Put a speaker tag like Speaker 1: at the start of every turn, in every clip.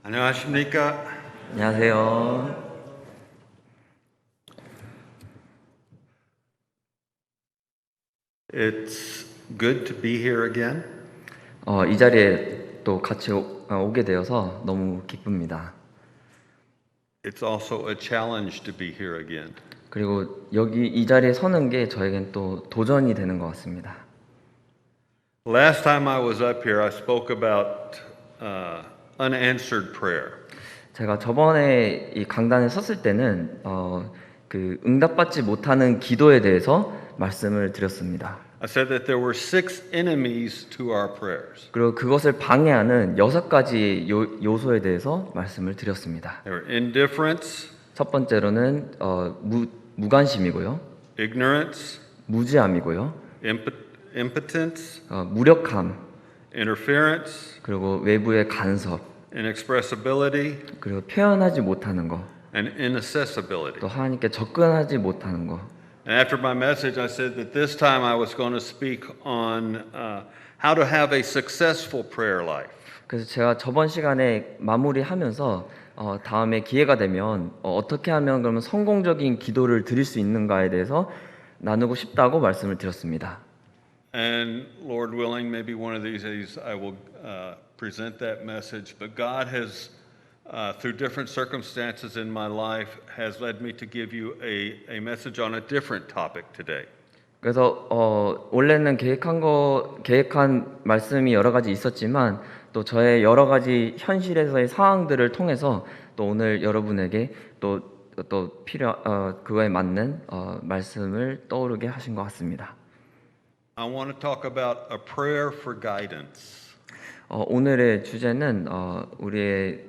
Speaker 1: 안녕하십니까?
Speaker 2: 안녕하세요.
Speaker 1: It's good to be here again.
Speaker 2: 이 자리에 또 같이 오게 되어서 너무 기쁩니다.
Speaker 1: It's also a challenge to be here again.
Speaker 2: 그리고 여기 이 자리에 서는 게 저에겐 또 도전이 되는 것 같습니다.
Speaker 1: Last time I was up here, I spoke about unanswered prayer.
Speaker 2: 제가 저번에 이 강단에 섰을 때는 그 응답받지 못하는 기도에 대해서 말씀을 드렸습니다.
Speaker 1: I said that there were 6 enemies to our prayers.
Speaker 2: 그리고 그것을 방해하는 6가지 요소에 대해서 말씀을 드렸습니다.
Speaker 1: They were indifference,
Speaker 2: 첫 번째로는 무관심이고요,
Speaker 1: ignorance,
Speaker 2: 무지함이고요,
Speaker 1: impotence,
Speaker 2: 무력함,
Speaker 1: interference,
Speaker 2: 그리고 외부의 간섭,
Speaker 1: inexpressibility,
Speaker 2: 그리고 표현하지 못하는 거,
Speaker 1: and inaccessibility.
Speaker 2: 또 하나님께 접근하지 못하는 거.
Speaker 1: And after my message, I said that this time I was going to speak on how to have a successful prayer life.
Speaker 2: 그래서 제가 저번 시간에 마무리하면서 다음에 기회가 되면 어떻게 하면 그러면 성공적인 기도를 드릴 수 있는가에 대해서 나누고 싶다고 말씀을 드렸습니다.
Speaker 1: And Lord willing, maybe one of these days I will present that message. But God has, through different circumstances in my life, has led me to give you a message on a different topic today.
Speaker 2: 그래서 원래는 계획한 말씀이 여러 가지 있었지만 또 저의 여러 가지 현실에서의 상황들을 통해서 또 오늘 여러분에게 또 그거에 맞는 말씀을 떠오르게 하신 것 같습니다.
Speaker 1: I want to talk about a prayer for guidance.
Speaker 2: 오늘의 주제는 우리의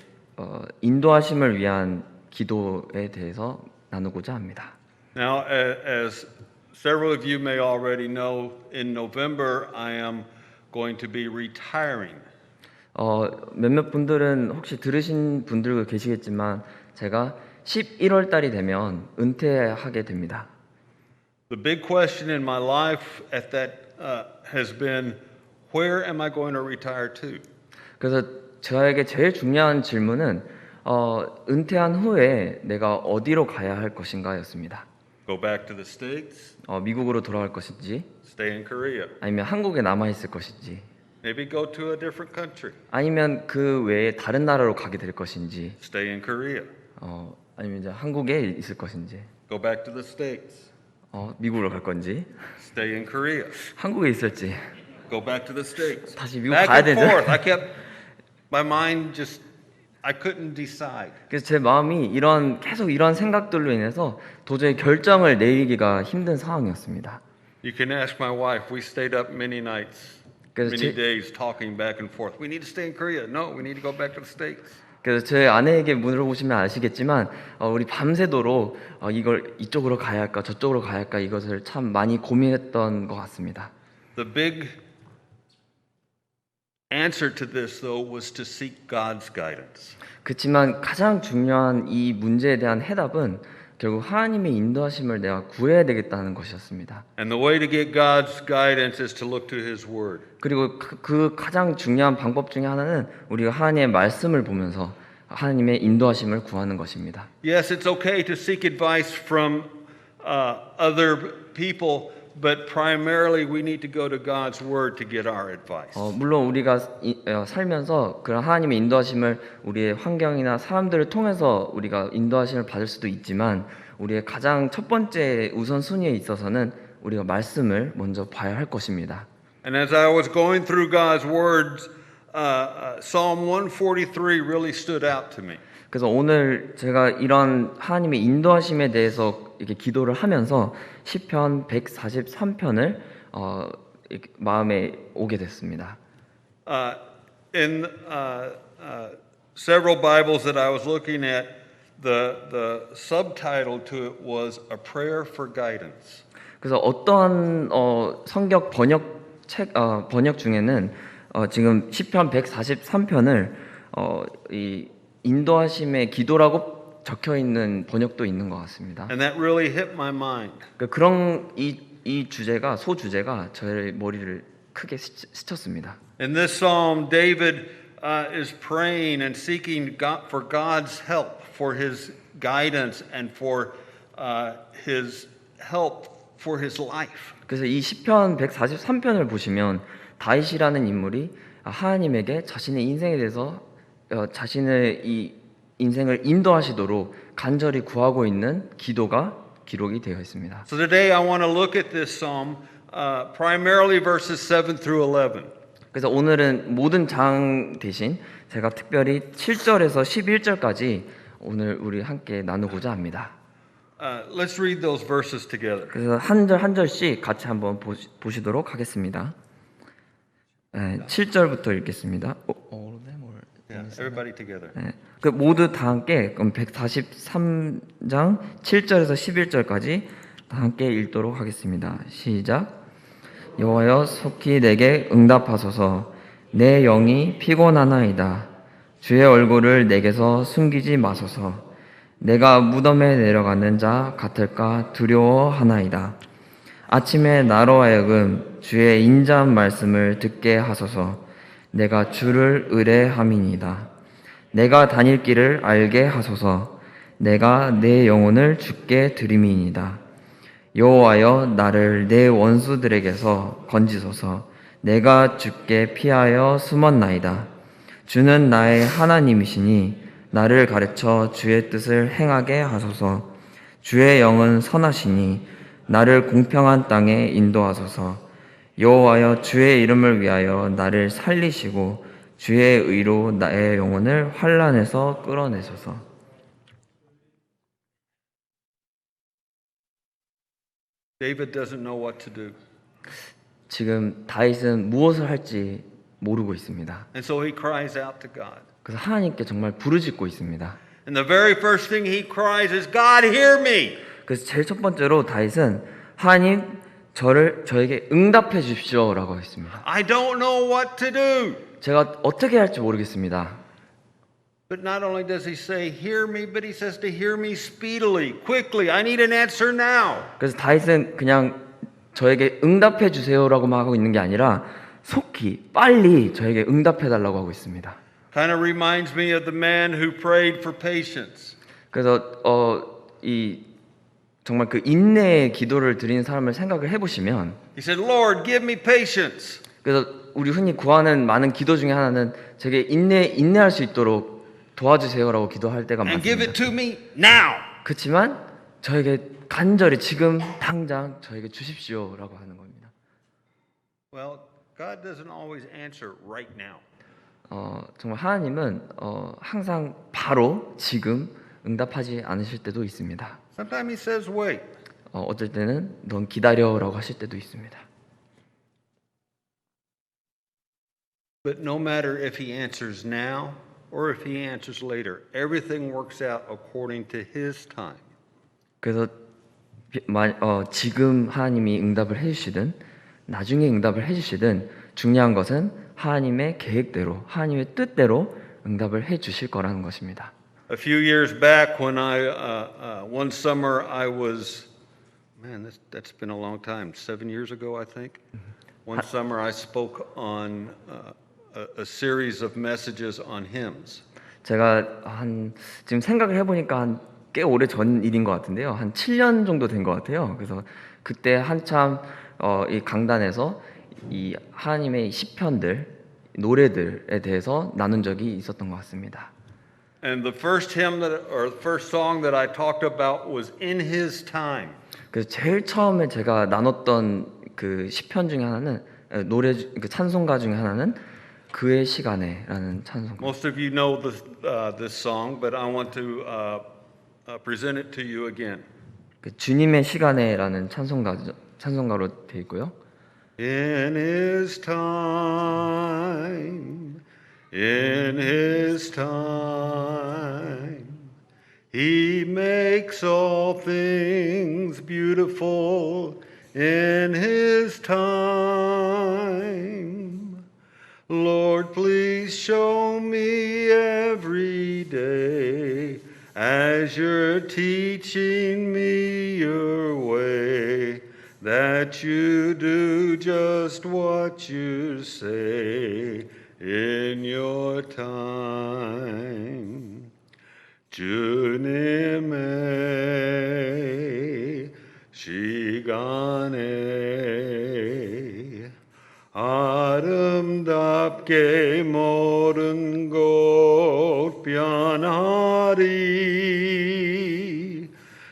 Speaker 2: 인도하심을 위한 기도에 대해서 나누고자 합니다.
Speaker 1: Now, as several of you may already know, in November I am going to be retiring.
Speaker 2: 몇몇 분들은 혹시 들으신 분들도 계시겠지만 제가 11월 달이 되면 은퇴하게 됩니다.
Speaker 1: The big question in my life at that has been, where am I going to retire to?
Speaker 2: 그래서 저에게 제일 중요한 질문은 은퇴한 후에 내가 어디로 가야 할 것인가였습니다.
Speaker 1: Go back to the States?
Speaker 2: 미국으로 돌아갈 것인지,
Speaker 1: Stay in Korea?
Speaker 2: 아니면 한국에 남아 있을 것인지,
Speaker 1: Maybe go to a different country?
Speaker 2: 아니면 그 외에 다른 나라로 가게 될 것인지,
Speaker 1: Stay in Korea?
Speaker 2: 아니면 이제 한국에 있을 것인지,
Speaker 1: Go back to the States?
Speaker 2: 미국으로 갈 건지,
Speaker 1: Stay in Korea?
Speaker 2: 한국에 있을지,
Speaker 1: Go back to the States?
Speaker 2: 다시 미국
Speaker 1: Back
Speaker 2: 가야
Speaker 1: and
Speaker 2: 되죠.
Speaker 1: forth. My mind just, I couldn't decide.
Speaker 2: 그래서 제 마음이 계속 이런 생각들로 인해서 도저히 결정을 내리기가 힘든 상황이었습니다.
Speaker 1: You can ask my wife. We stayed up many nights,
Speaker 2: 그래서
Speaker 1: many days talking back and forth. We need to stay in Korea. No, we need to go back to the States.
Speaker 2: 그래서 제 아내에게 물어보시면 아시겠지만 우리 밤새도록 이걸 이쪽으로 가야 할까 저쪽으로 가야 할까 이것을 참 많이 고민했던 것 같습니다.
Speaker 1: The big answer to this, though, was to seek God's guidance.
Speaker 2: 그렇지만 가장 중요한 이 문제에 대한 해답은 결국 하나님의 인도하심을 내가 구해야 되겠다는 것이었습니다.
Speaker 1: And the way to get God's guidance is to look to His Word.
Speaker 2: 그리고 그 가장 중요한 방법 중에 하나는 우리가 하나님의 말씀을 보면서 하나님의 인도하심을 구하는 것입니다.
Speaker 1: Yes, it's okay to seek advice from other people, but primarily we need to go to God's Word to get our advice.
Speaker 2: 물론 우리가 살면서 그런 하나님의 인도하심을 우리의 환경이나 사람들을 통해서 우리가 인도하심을 받을 수도 있지만 우리의 가장 첫 번째 우선순위에 있어서는 우리가 말씀을 먼저 봐야 할 것입니다.
Speaker 1: And as I was going through God's words, Psalm 143 really stood out to me.
Speaker 2: 그래서 오늘 제가 이런 하나님의 인도하심에 대해서 이렇게 기도를 하면서 시편 143편을 마음에 오게 됐습니다.
Speaker 1: In several Bibles that I was looking at, the subtitle to it was A Prayer for Guidance.
Speaker 2: 그래서 어떠한 성경 번역 중에는 지금 시편 143편을 이 인도하심의 기도라고 적혀 있는 번역도 있는 것 같습니다.
Speaker 1: And that really hit my mind.
Speaker 2: 그런 이 주제가 소주제가 저의 머리를 크게 스쳤습니다.
Speaker 1: In this psalm, David is praying and seeking God, for God's help, for His guidance, and for His help for his life.
Speaker 2: 그래서 이 시편 143편을 보시면 다윗이라는 인물이 하나님에게 자신의 인생에 대해서 자신의 이 인생을 인도하시도록 간절히 구하고 있는 기도가 기록이 되어 있습니다.
Speaker 1: So today I want to look at this psalm primarily verses 7 through 11.
Speaker 2: 그래서 오늘은 모든 장 대신 제가 특별히 7절에서 11절까지 오늘 우리 함께 나누고자 합니다.
Speaker 1: Let's read those verses together.
Speaker 2: 그래서 한 절 한 절씩 같이 한번 보시도록 하겠습니다. 7절부터 읽겠습니다.
Speaker 1: Yeah, everybody together.
Speaker 2: 그 모두 다 함께 그럼 143장 7절에서 11절까지 다 함께 읽도록 하겠습니다. 시작. 여호와여 속히 내게 응답하소서. 내 영이 피곤하나이다. 주의 얼굴을 내게서 숨기지 마소서. 내가 무덤에 내려가는 자 같을까 두려워하나이다. 아침에 나로 하여금 주의 인자한 말씀을 듣게 하소서. 내가 주를 의뢰함이니이다. 내가 다닐 길을 알게 하소서. 내가 내 영혼을 주께 드림이니이다. 여호와여 나를 내 원수들에게서 건지소서. 내가 주께 피하여 숨었나이다. 주는 나의 하나님이시니 나를 가르쳐 주의 뜻을 행하게 하소서. 주의 영은 선하시니 나를 공평한 땅에 인도하소서. 여호와여 주의 이름을 위하여 나를 살리시고 주의 의로 나의 영혼을 환난에서 끌어내소서.
Speaker 1: David doesn't know what to do.
Speaker 2: 지금 다윗은 무엇을 할지 모르고 있습니다.
Speaker 1: And so he cries out to God.
Speaker 2: 그래서 하나님께 정말 부르짖고 있습니다.
Speaker 1: And the very first thing he cries is, God, hear me.
Speaker 2: 그래서 제일 첫 번째로 다윗은 하나님 저에게 응답해 주십시오라고 했습니다.
Speaker 1: I don't know what to do.
Speaker 2: 제가 어떻게 할지 모르겠습니다.
Speaker 1: But not only does he say, hear me, but he says to hear me speedily, quickly. I need an answer now.
Speaker 2: 그래서 다윗은 그냥 저에게 응답해 주세요라고만 하고 있는 게 아니라 속히 빨리 저에게 응답해 달라고 하고 있습니다.
Speaker 1: Kind of reminds me of the man who prayed for patience.
Speaker 2: 그래서 이 정말 그 인내의 기도를 드리는 사람을 생각을 해보시면,
Speaker 1: He said, Lord, give me patience.
Speaker 2: 그래서 우리 흔히 구하는 많은 기도 중에 하나는 제게 인내할 수 있도록 도와주세요라고 기도할 때가
Speaker 1: And give it
Speaker 2: 많습니다.
Speaker 1: to me now.
Speaker 2: 그렇지만 저에게 간절히 지금 당장 저에게 주십시오라고 하는 겁니다.
Speaker 1: Well, God doesn't always answer right now.
Speaker 2: 정말 하나님은 항상 바로 지금 응답하지 않으실 때도 있습니다.
Speaker 1: Sometimes he says, wait.
Speaker 2: 어떨 때는 넌 기다려라고 하실 때도 있습니다.
Speaker 1: But no matter if he answers now or if he answers later, everything works out according to his time.
Speaker 2: 그래서 지금 하나님이 응답을 해주시든 나중에 응답을 해주시든 중요한 것은 하나님의 계획대로 하나님의 뜻대로 응답을 해주실 거라는 것입니다.
Speaker 1: A few years back, when one summer I was, that's been a long time. 7 years ago, I think. One summer I spoke on a series of messages on hymns.
Speaker 2: 제가 지금 생각을 해보니까 꽤 오래 전 일인 것 같은데요. 한 7년 정도 된 것 같아요. 그래서 그때 한참 이 강단에서 이 하나님의 시편들, 노래들에 대해서 나눈 적이 있었던 것 같습니다.
Speaker 1: And the first hymn or the first song that I talked about was In His Time.
Speaker 2: 그래서 제일 처음에 제가 나눴던 그 시편 중에 하나는 그 찬송가 중에 하나는 그의 시간에라는 찬송가.
Speaker 1: Most of you know this song, but I want to present it to you again.
Speaker 2: 그 주님의 시간에라는 찬송가로 되어 있고요.
Speaker 1: In His time, in His time, He makes all things beautiful. In His time, Lord, please show me every day as you're teaching me your way, that you do just what you say in your time. 주님의 시간에 아름답게 모든 곳 변하리.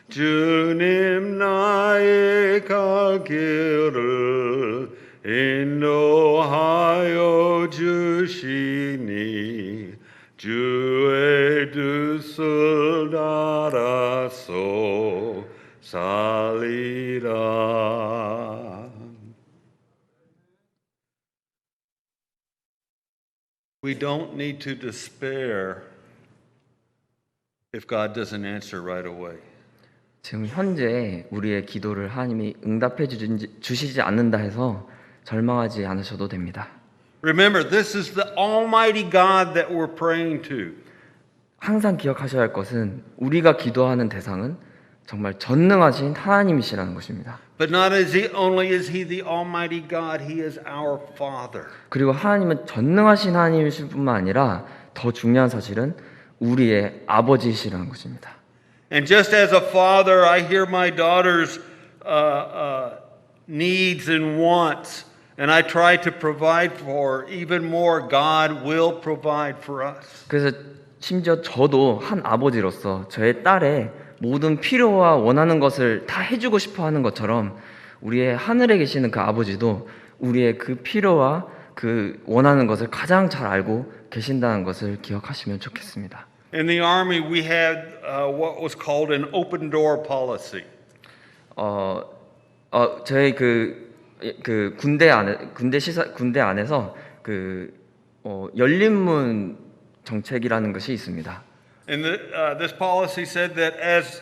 Speaker 1: 주님 나의 갈 길을 인도하여 주시니 주의 뜻을 따라서 살리라. We don't need to despair if God doesn't answer right away.
Speaker 2: 지금 현재 우리의 기도를 하나님이 응답해 주시지 않는다 해서 절망하지 않으셔도 됩니다.
Speaker 1: Remember, this is the Almighty God that we're praying to.
Speaker 2: 항상 기억하셔야 할 것은 우리가 기도하는 대상은 정말 전능하신 하나님이시라는 것입니다.
Speaker 1: But not only is He the Almighty God, He is our Father.
Speaker 2: 그리고 하나님은 전능하신 하나님이실 뿐만 아니라 더 중요한 사실은 우리의 아버지이시라는 것입니다.
Speaker 1: And just as a father, I hear my daughter's needs and wants, and I try to provide for her. Even more, God will provide for us.
Speaker 2: 그래서 심지어 저도 한 아버지로서 저의 딸의 모든 필요와 원하는 것을 다 해주고 싶어 하는 것처럼 우리의 하늘에 계시는 그 아버지도 우리의 그 필요와 그 원하는 것을 가장 잘 알고 계신다는 것을 기억하시면 좋겠습니다.
Speaker 1: In the army, we had what was called an open door policy.
Speaker 2: 저희 군대 안에서 열린 문 정책이라는 것이 있습니다.
Speaker 1: And this policy said that as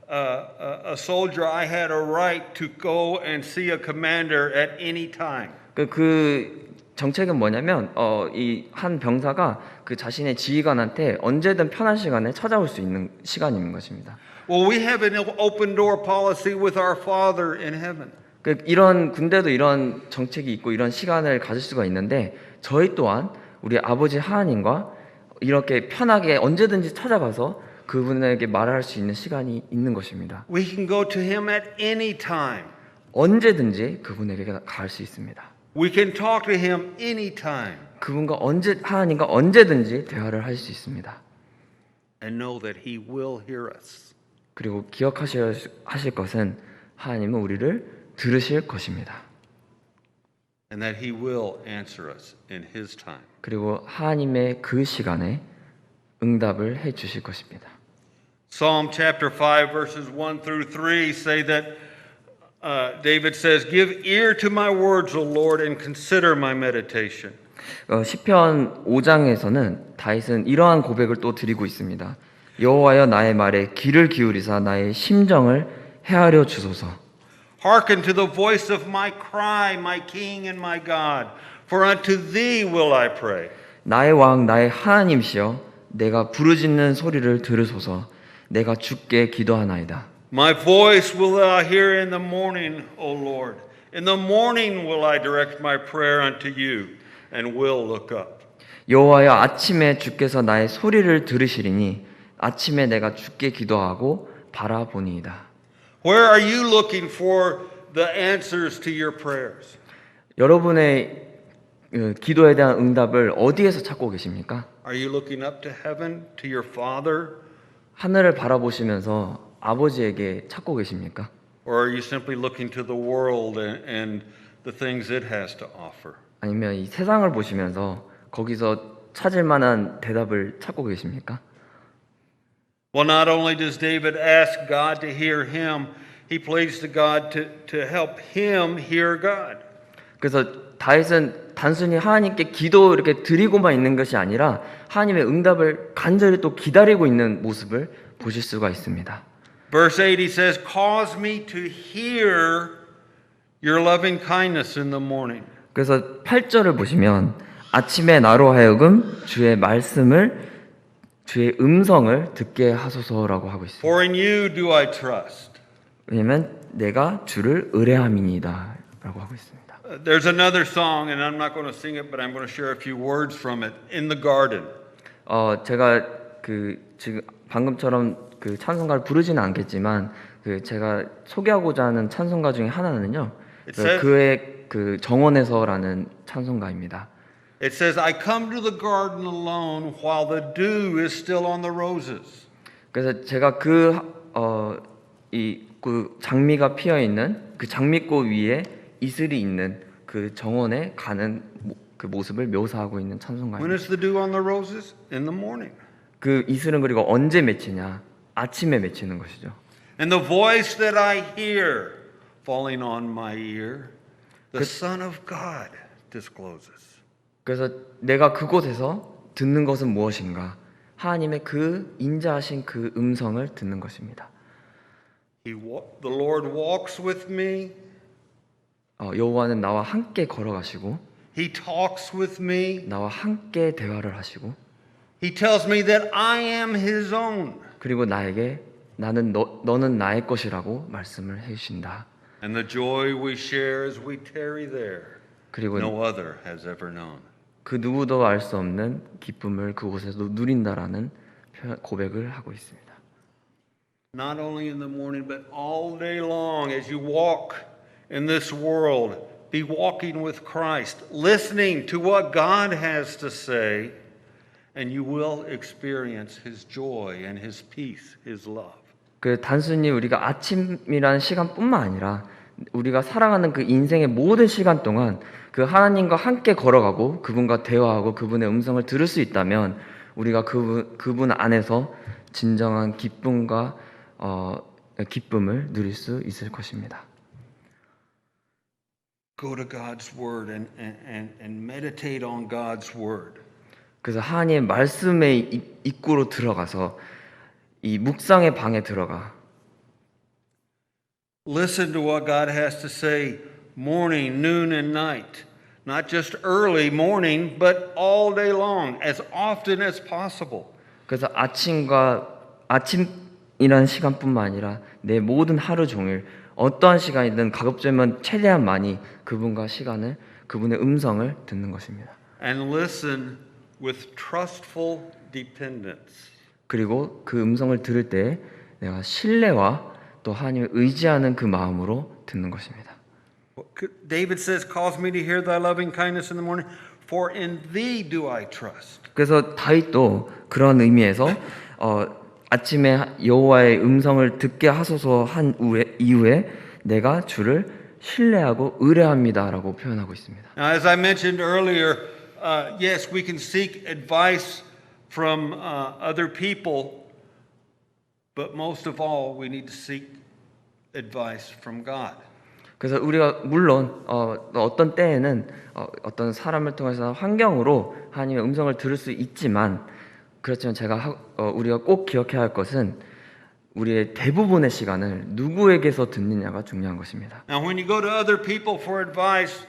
Speaker 1: a soldier, I had a right to go and see a commander at any time.
Speaker 2: 그 정책은 뭐냐면 이 한 병사가 그 자신의 지휘관한테 언제든 편한 시간에 찾아올 수 있는 시간인 것입니다.
Speaker 1: Well, we have an open door policy with our Father in heaven.
Speaker 2: 이런 군대도 이런 정책이 있고 이런 시간을 가질 수가 있는데 저희 또한 우리 아버지 하나님과 이렇게 편하게 언제든지 찾아가서 그분에게 말할 수 있는 시간이 있는 것입니다.
Speaker 1: We can go to Him at any time.
Speaker 2: 언제든지 그분에게 갈 수 있습니다.
Speaker 1: We can talk to Him anytime.
Speaker 2: 하나님과 언제든지 대화를 할 수 있습니다.
Speaker 1: And know that He will hear us.
Speaker 2: 그리고 기억하셔야 하실 것은 하나님은 우리를 들으실 것입니다.
Speaker 1: And that He will answer us in His time.
Speaker 2: 그리고 하나님의 그 시간에 응답을 해 주실 것입니다.
Speaker 1: Psalm chapter 5 verses 1 through 3 say that David says, "Give ear to my words, O Lord, and consider my meditation."
Speaker 2: 시편 5장에서는 다윗은 이러한 고백을 또 드리고 있습니다. 여호와여 나의 말에 귀를 기울이사 나의 심정을 헤아려 주소서.
Speaker 1: Hearken to the voice of my cry, my King and my God, for unto thee will I pray.
Speaker 2: 나의 왕 나의 하나님시여 내가 부르짖는 소리를 들으소서. 내가 주께 기도하나이다.
Speaker 1: My voice will thou hear in the morning, O Lord. In the morning will I direct my prayer unto you, and will look up.
Speaker 2: 여호와여 아침에 주께서 나의 소리를 들으시리니 아침에 내가 주께 기도하고 바라보니이다.
Speaker 1: Where are you looking for the answers to your prayers?
Speaker 2: 여러분의 기도에 대한 응답을 어디에서 찾고 계십니까?
Speaker 1: Are you looking up to heaven, to your Father?
Speaker 2: 하늘을 바라보시면서 아버지에게 찾고 계십니까?
Speaker 1: Or are you simply looking to the world and the things it has to offer?
Speaker 2: 아니면 이 세상을 보시면서 거기서 찾을 만한 대답을 찾고 계십니까?
Speaker 1: Well, not only does David ask God to hear him, he pleads to God to help him hear God.
Speaker 2: 그래서 다윗은 단순히 하나님께 기도 이렇게 드리고만 있는 것이 아니라 하나님의 응답을 간절히 또 기다리고 있는 모습을 보실 수가 있습니다.
Speaker 1: Verse 8 he says, "Cause me to hear your loving kindness in the morning."
Speaker 2: 그래서 8절을 보시면 아침에 나로 하여금 주의 음성을 듣게 하소서라고 하고 있습니다.
Speaker 1: For in you do I trust.
Speaker 2: 왜냐하면 내가 주를 의뢰함이니이다 라고 하고 있습니다.
Speaker 1: There's another song, and I'm not going to sing it, but I'm going to share a few words from it. In the Garden.
Speaker 2: 제가 지금 방금처럼 그 찬송가를 부르지는 않겠지만 제가 소개하고자 하는 찬송가 중에 하나는요. 그의 그 정원에서라는 찬송가입니다.
Speaker 1: It says, I come to the garden alone while the dew is still on the roses.
Speaker 2: 그래서 제가 그 장미가 피어 있는 그 장미꽃 위에 이슬이 있는 그 정원에 가는 그 모습을 묘사하고 있는 찬송가입니다.
Speaker 1: When is the dew on the roses? In the morning.
Speaker 2: 그 이슬은 그리고 언제 맺히냐? 아침에 맺히는 것이죠.
Speaker 1: And the voice that I hear falling on my ear, the Son of God discloses.
Speaker 2: 그래서 내가 그곳에서 듣는 것은 무엇인가? 하나님의 그 인자하신 그 음성을 듣는 것입니다.
Speaker 1: The Lord walks with me.
Speaker 2: 여호와는 나와 함께 걸어가시고
Speaker 1: He talks with me.
Speaker 2: 나와 함께 대화를 하시고
Speaker 1: He tells me that I am His own.
Speaker 2: 그리고 나에게 너는 나의 것이라고 말씀을 해주신다.
Speaker 1: And the joy we share as we tarry there,
Speaker 2: 그리고
Speaker 1: no other has ever known.
Speaker 2: 그 누구도 알 수 없는 기쁨을 그곳에서 누린다라는 고백을 하고 있습니다.
Speaker 1: Not only in the morning, but all day long as you walk in this world, be walking with Christ, listening to what God has to say, and you will experience His joy and His peace, His love.
Speaker 2: 그 단순히 우리가 아침이라는 시간뿐만 아니라 우리가 살아가는 그 인생의 모든 시간 동안 그 하나님과 함께 걸어가고 그분과 대화하고 그분의 음성을 들을 수 있다면 우리가 그분 안에서 진정한 기쁨과 기쁨을 누릴 수 있을 것입니다.
Speaker 1: Go to God's Word and meditate on God's Word.
Speaker 2: 그래서 하나님의 말씀의 입구로 들어가서 이 묵상의 방에 들어가
Speaker 1: Listen to what God has to say morning, noon, and night. Not just early morning, but all day long, as often as possible.
Speaker 2: 그래서 아침이라는 시간뿐만 아니라 내 모든 하루 종일 어떠한 시간이든 가급적이면 최대한 많이 그분과 시간을 그분의 음성을 듣는 것입니다.
Speaker 1: And listen with trustful dependence.
Speaker 2: 그리고 그 음성을 들을 때 내가 신뢰와 또 하나님을 의지하는 그 마음으로 듣는 것입니다.
Speaker 1: David says, "Cause me to hear thy loving kindness in the morning, for in thee do I trust."
Speaker 2: 그래서 다윗도 그런 의미에서 아침에 여호와의 음성을 듣게 하소서 한 이후에 내가 주를 신뢰하고 의뢰합니다라고 표현하고 있습니다.
Speaker 1: Now, as I mentioned earlier, yes, we can seek advice from other people, but most of all, we need to seek advice from God.
Speaker 2: 그래서 우리가 물론 어떤 때에는 어떤 사람을 통해서 환경으로 하나님의 음성을 들을 수 있지만 그렇지만 우리가 꼭 기억해야 할 것은 우리의 대부분의 시간을 누구에게서 듣느냐가 중요한 것입니다.
Speaker 1: Now, when you go to other people for advice,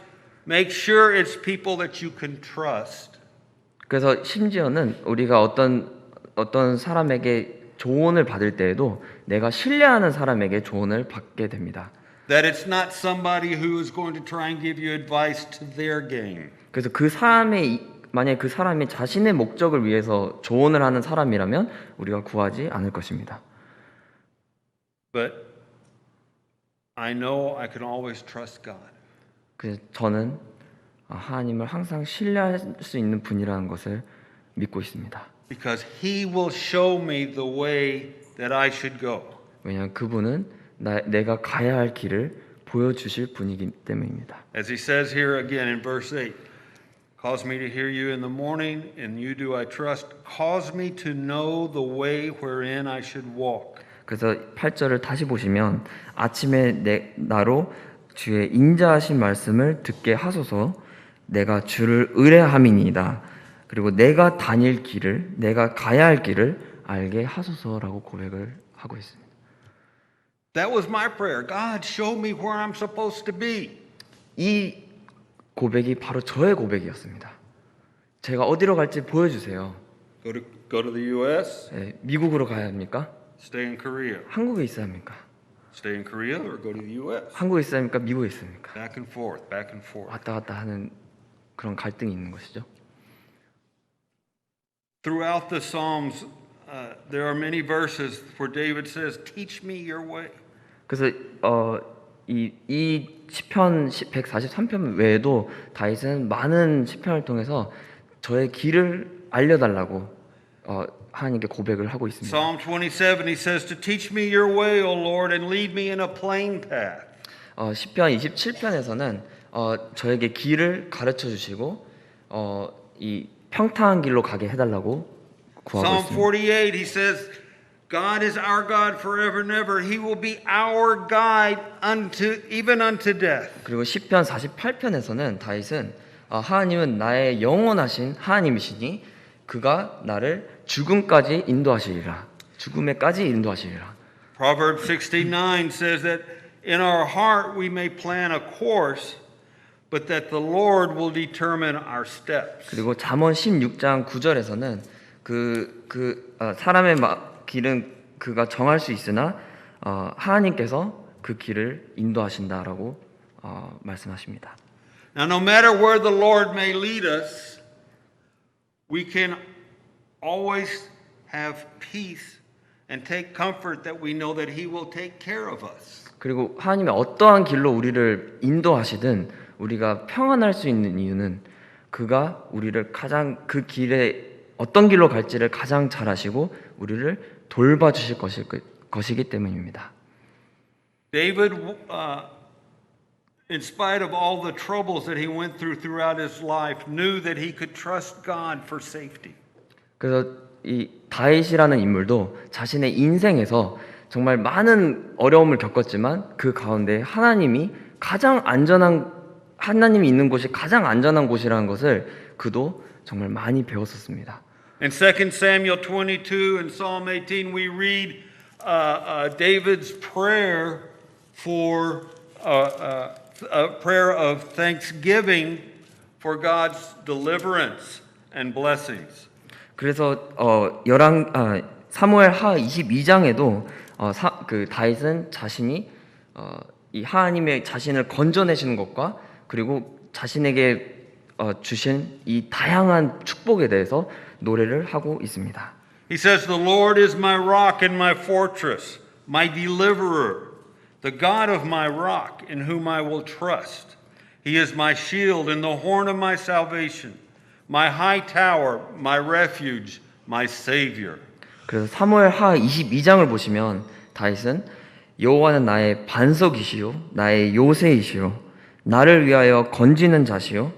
Speaker 1: make sure it's people that you can trust.
Speaker 2: 그래서 심지어는 우리가 어떤 사람에게 조언을 받을 때에도 내가 신뢰하는 사람에게 조언을 받게 됩니다.
Speaker 1: That it's not somebody who is going to try and give you advice to their gain.
Speaker 2: 그래서 만약에 그 사람이 자신의 목적을 위해서 조언을 하는 사람이라면 우리가 구하지 않을 것입니다.
Speaker 1: But I know I can always trust God.
Speaker 2: 그래서 저는 하나님을 항상 신뢰할 수 있는 분이라는 것을 믿고 있습니다.
Speaker 1: Because He will show me the way that I should go.
Speaker 2: 왜냐하면 그분은 내가 가야 할 길을 보여주실 분이기 때문입니다.
Speaker 1: As He says here again in verse 8, cause me to hear you in the morning, in you do I trust. Cause me to know the way wherein I should walk.
Speaker 2: 그래서 8절을 다시 보시면 아침에 나로 주의 인자하신 말씀을 듣게 하소서 내가 주를 의뢰함이니이다. 그리고 내가 다닐 길을 내가 가야 할 길을 알게 하소서라고 고백을 하고 있습니다.
Speaker 1: That was my prayer. God, show me where I'm supposed to be.
Speaker 2: 이 고백이 바로 저의 고백이었습니다. 제가 어디로 갈지 보여주세요.
Speaker 1: Go to the U.S.
Speaker 2: 미국으로 가야 합니까?
Speaker 1: Stay in Korea.
Speaker 2: 한국에 있어야 합니까?
Speaker 1: Stay in Korea or go to the U.S.?
Speaker 2: 한국에 있습니까? 미국에 있습니까?
Speaker 1: Back and forth, back and forth.
Speaker 2: 왔다 갔다 하는 그런 갈등이 있는 것이죠.
Speaker 1: Throughout the Psalms, there are many verses where David says, "Teach me your way."
Speaker 2: 그래서 이 시편 143편 외에도 다윗은 많은 시편을 통해서 저의 길을 알려달라고 하나님께 고백을 하고 있습니다.
Speaker 1: Psalm 27, he says, "To teach me your way, O Lord, and lead me in a plain path."
Speaker 2: 시편 27편에서는 저에게 길을 가르쳐 주시고 이 평탄한 길로 가게 해달라고 구하고
Speaker 1: Psalm
Speaker 2: 있습니다.
Speaker 1: 48, he says, "God is our God forever and ever. He will be our guide even unto death."
Speaker 2: 그리고 시편 48편에서는 다윗은 하나님은 나의 영원하신 하나님이시니 그가 나를 죽음까지 인도하시리라. 죽음에까지 인도하시리라.
Speaker 1: Proverbs 69 says that in our heart we may plan a course, but that the Lord will determine our steps.
Speaker 2: 그리고 잠언 16장 9절에서는 사람의 길은 그가 정할 수 있으나 하나님께서 그 길을 인도하신다라고 말씀하십니다.
Speaker 1: Now, no matter where the Lord may lead us, we can always have peace and take comfort that we know that He will take care of us.
Speaker 2: 그리고 하나님이 어떠한 길로 우리를 인도하시든 우리가 평안할 수 있는 이유는 그가 우리를 가장 그 길에 어떤 길로 갈지를 가장 잘 아시고 우리를 돌봐주실 것이기 때문입니다.
Speaker 1: David, in spite of all the troubles that he went throughout his life, knew that he could trust God for safety.
Speaker 2: 그래서 이 다윗이라는 인물도 자신의 인생에서 정말 많은 어려움을 겪었지만 그 가운데 하나님이 있는 곳이 가장 안전한 곳이라는 것을 그도 정말 많이 배웠었습니다.
Speaker 1: In 2 Samuel 22 and Psalm 18, we read David's prayer for a prayer of thanksgiving for God's deliverance and blessings.
Speaker 2: 그래서 사무엘 하 22장에도 그 다윗은 자신이 이 하나님의 자신을 건져내시는 것과 그리고 자신에게 주신 이 다양한 축복에 대해서 노래를 하고 있습니다.
Speaker 1: He says, "The Lord is my rock and my fortress, my deliverer, the God of my rock in whom I will trust. He is my shield and the horn of my salvation, my high tower, my refuge, my savior."
Speaker 2: 그래서 사무엘 하 22장을 보시면 다윗은 여호와는 나의 반석이시요 나의 요새이시요 나를 위하여 건지는 자시요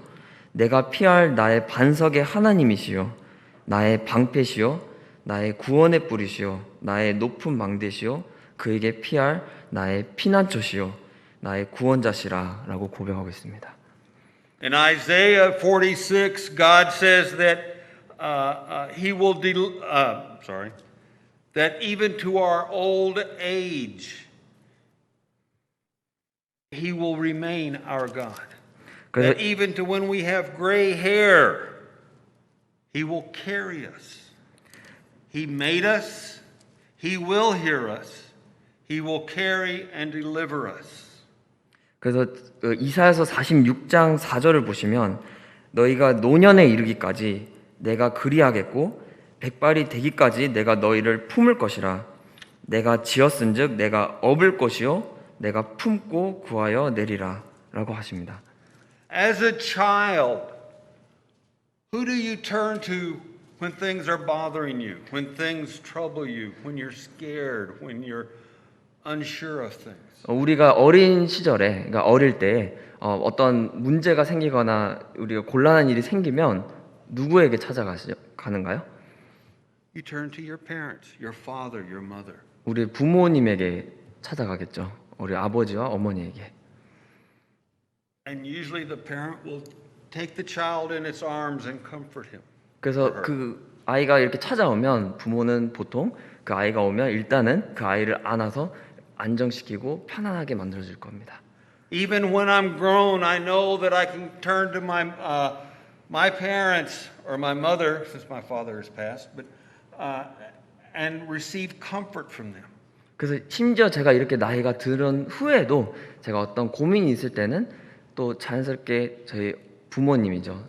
Speaker 2: 내가 피할 나의 반석의 하나님이시요 나의 방패시요 나의 구원의 뿌리시요 나의 높은 망대시요 그에게 피할 나의 피난처시요 나의 구원자시라라고 고백하고 있습니다.
Speaker 1: In Isaiah 46, God says that He will that even to our old age, He will remain our God. That even to when we have gray hair, He will carry us. He made us. He will hear us. He will carry and deliver us.
Speaker 2: 그래서 이사야서 46장 4절을 보시면 너희가 노년에 이르기까지 내가 그리하겠고 백발이 되기까지 내가 너희를 품을 것이라 내가 지었은즉 내가 업을 것이요 내가 품고 구하여 내리라 라고 하십니다.
Speaker 1: As a child, who do you turn to when things are bothering you, when things trouble you, when you're scared, when you're unsure of things?
Speaker 2: 우리가 어린 시절에, 그러니까 어릴 때 어떤 문제가 생기거나 우리가 곤란한 일이 생기면 누구에게 찾아가는가요?
Speaker 1: You turn to your parents, your father, your mother.
Speaker 2: 우리 부모님에게 찾아가겠죠. 우리 아버지와 어머니에게.
Speaker 1: And usually the parent will take the child in its arms and comfort him.
Speaker 2: 그래서 그 아이가 이렇게 찾아오면 부모는 보통 그 아이가 오면 일단은 그 아이를 안아서 안정시키고 편안하게 만들어줄 겁니다.
Speaker 1: Even when I'm grown, I know that I can turn to my parents or my mother, since my father has passed, and receive comfort from them.
Speaker 2: 그래서 심지어 제가 이렇게 나이가 들은 후에도 제가 어떤 고민이 있을 때는 또 자연스럽게 저희 부모님이죠.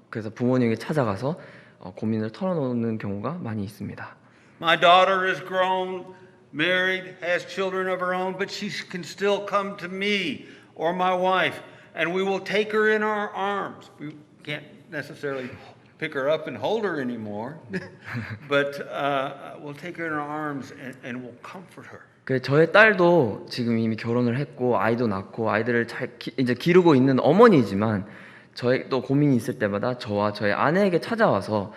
Speaker 2: 그래서 부모님에게 찾아가서 고민을 털어놓는 경우가 많이 있습니다.
Speaker 1: My daughter is grown, married, has children of her own, but she can still come to me or my wife, and we will take her in our arms. We can't necessarily pick her up and hold her anymore, but we'll take her in our arms and we'll comfort her.
Speaker 2: 저의 딸도 지금 이미 결혼을 했고 아이도 낳고 아이들을 잘 이제 기르고 있는 어머니이지만 저의 또 고민이 있을 때마다 저와 저의 아내에게 찾아와서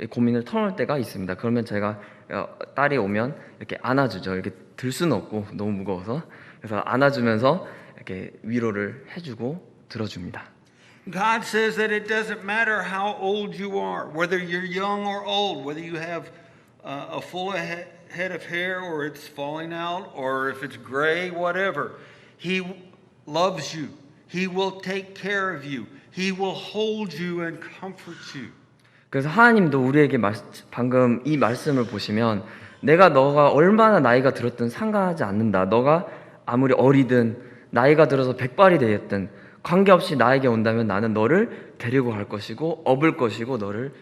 Speaker 2: 고민을 털어놓을 때가 있습니다. 그러면 제가 딸이 오면 이렇게 안아주죠. 이렇게 들 수는 없고 너무 무거워서 그래서 안아주면서 이렇게 위로를 해주고 들어줍니다.
Speaker 1: God says that it doesn't matter how old you are, whether you're young or old, whether you have a full head of hair or it's falling out or if it's gray, whatever. He loves you. He will take care of you. He will hold you and comfort you.
Speaker 2: 그래서 하나님도 우리에게 방금 이 말씀을 보시면 너가 얼마나 나이가 들었든 상관하지 않는다. 너가 아무리 어리든 나이가 들어서 백발이 되었든 관계없이 나에게 온다면 나는 너를 데리고 갈 것이고 업을 것이고 너를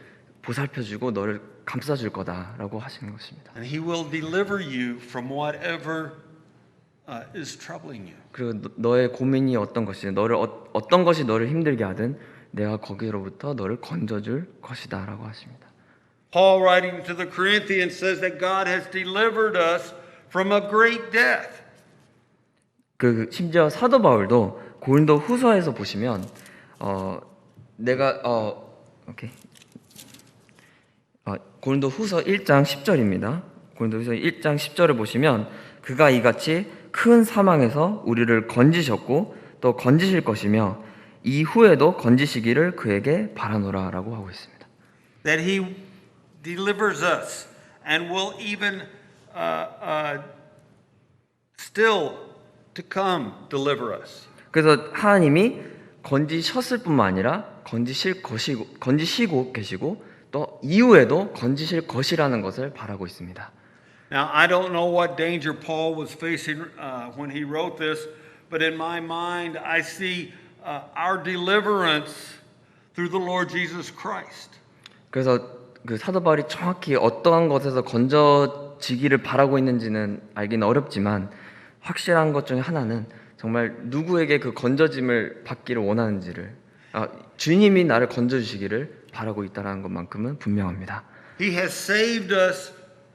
Speaker 2: 보살펴주고 너를 감싸줄 거다라고 하시는 것입니다.
Speaker 1: And he will deliver you from whatever is troubling you.
Speaker 2: 그리고 너의 고민이 어떤 것이든 어떤 것이 너를 힘들게 하든 내가 거기로부터 너를 건져줄 것이다라고 하십니다.
Speaker 1: Paul writing to the Corinthians says that God has delivered us from a great death.
Speaker 2: 심지어 사도 바울도 고린도 후서에서 보시면 고린도 후서 1장 10절입니다. 고린도 후서 1장 10절을 보시면 그가 이같이 큰 사망에서 우리를 건지셨고 또 건지실 것이며 이후에도 건지시기를 그에게 바라노라라고 하고 있습니다.
Speaker 1: That he delivers us and will even still to come deliver us.
Speaker 2: 그래서 하나님이 건지셨을 뿐만 아니라 건지시고 계시고 또 이후에도 건지실 것이라는 것을 바라고 있습니다.
Speaker 1: Now I don't know what danger Paul was facing when he wrote this, but in my mind I see our deliverance through the Lord Jesus Christ.
Speaker 2: 그래서 사도 바울이 정확히 어떠한 것에서 건져지기를 바라고 있는지는 알기는 어렵지만 확실한 것 중에 하나는 정말 누구에게 그 건져짐을 받기를 원하는지를 주님이 나를 건져주시기를 바라고 있다는 것만큼은 분명합니다.
Speaker 1: He has saved us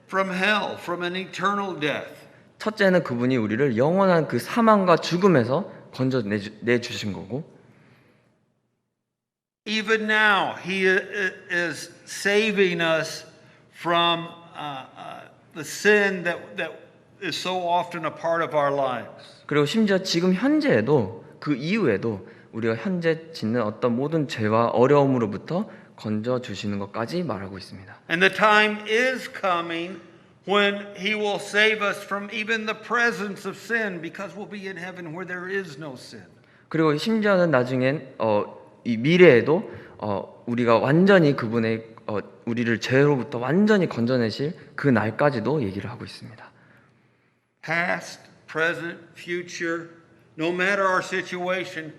Speaker 1: from hell, from an eternal death.
Speaker 2: 첫째는 그분이 우리를 영원한 그 사망과 죽음에서 건져내주신 거고
Speaker 1: Even now, He is saving us from the sin that is so often a part of our lives.
Speaker 2: 그리고 심지어 지금 현재에도 그 이후에도 우리가 현재 짓는 어떤 모든 죄와 어려움으로부터 건져주시는 것까지 말하고 있습니다.
Speaker 1: And the time is coming when He will save us from even the presence of sin because we'll be in heaven where there is no sin.
Speaker 2: 그리고 심지어는 나중엔 이 미래에도 우리가 완전히 그분의 우리를 죄로부터 완전히 건져내실 그 날까지도 얘기를 하고 있습니다.
Speaker 1: Past, present, future, no matter our situation,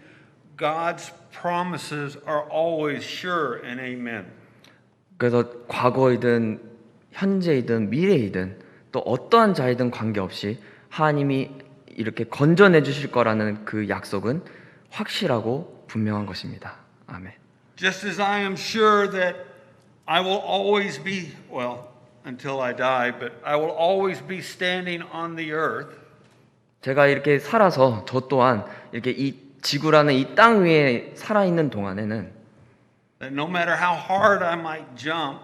Speaker 1: God's promises are always sure and amen.
Speaker 2: 그래서 과거이든 현재이든 미래이든 또 어떠한 자이든 관계없이 하나님이 이렇게 건져내 주실 거라는 그 약속은 확실하고 분명한 것입니다. 아멘.
Speaker 1: Just as I am sure that I will always be, well, until I die, but I will always be standing on the earth.
Speaker 2: 제가 이렇게 살아서 저 또한 이렇게 이 지구라는 이 땅 위에 살아 있는 동안에는
Speaker 1: That no matter how hard I might jump,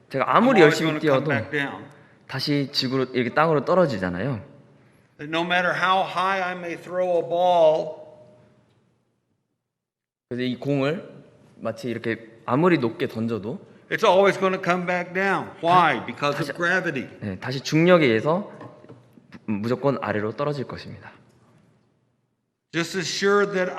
Speaker 2: 제가
Speaker 1: I'm
Speaker 2: 아무리
Speaker 1: always
Speaker 2: 열심히
Speaker 1: going to come
Speaker 2: 뛰어도
Speaker 1: back down.
Speaker 2: 다시 지구로 이렇게 땅으로 떨어지잖아요.
Speaker 1: That no matter how high I may throw a ball,
Speaker 2: 그래서 이 공을 마치 이렇게 아무리 높게 던져도
Speaker 1: it's always going to come back down. Why? Because of gravity.
Speaker 2: 다시 중력에 의해서 무조건 아래로 떨어질 것입니다.
Speaker 1: Just as sure that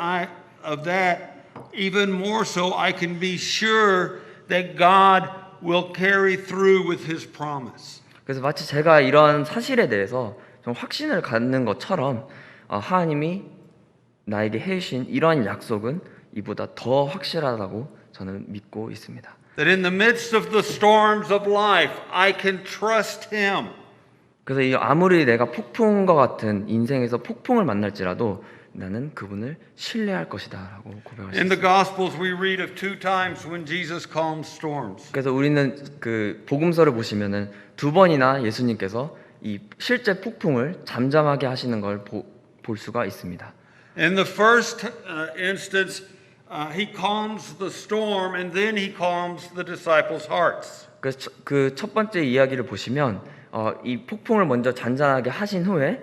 Speaker 1: of that, even more so, I can be sure that God will carry through with His promise.
Speaker 2: 그래서 마치 제가 이러한 사실에 대해서 좀 확신을 갖는 것처럼 하나님이 나에게 해주신 이러한 약속은 이보다 더 확실하다고 저는 믿고 있습니다.
Speaker 1: That in the midst of the storms of life, I can trust Him.
Speaker 2: 그래서 이 아무리 내가 폭풍과 같은 인생에서 폭풍을 만날지라도 나는 그분을 신뢰할 것이다라고 고백할 수
Speaker 1: In the
Speaker 2: 있습니다.
Speaker 1: Gospels, we read of 2 times when Jesus calms storms.
Speaker 2: 그래서 우리는 그 복음서를 보시면은 2번이나 예수님께서 이 실제 폭풍을 잠잠하게 하시는 걸 볼 수가 있습니다.
Speaker 1: In the first instance, He calms the storm and then He calms the disciples' hearts.
Speaker 2: 그래서 그 첫 번째 이야기를 보시면 이 폭풍을 먼저 잔잔하게 하신 후에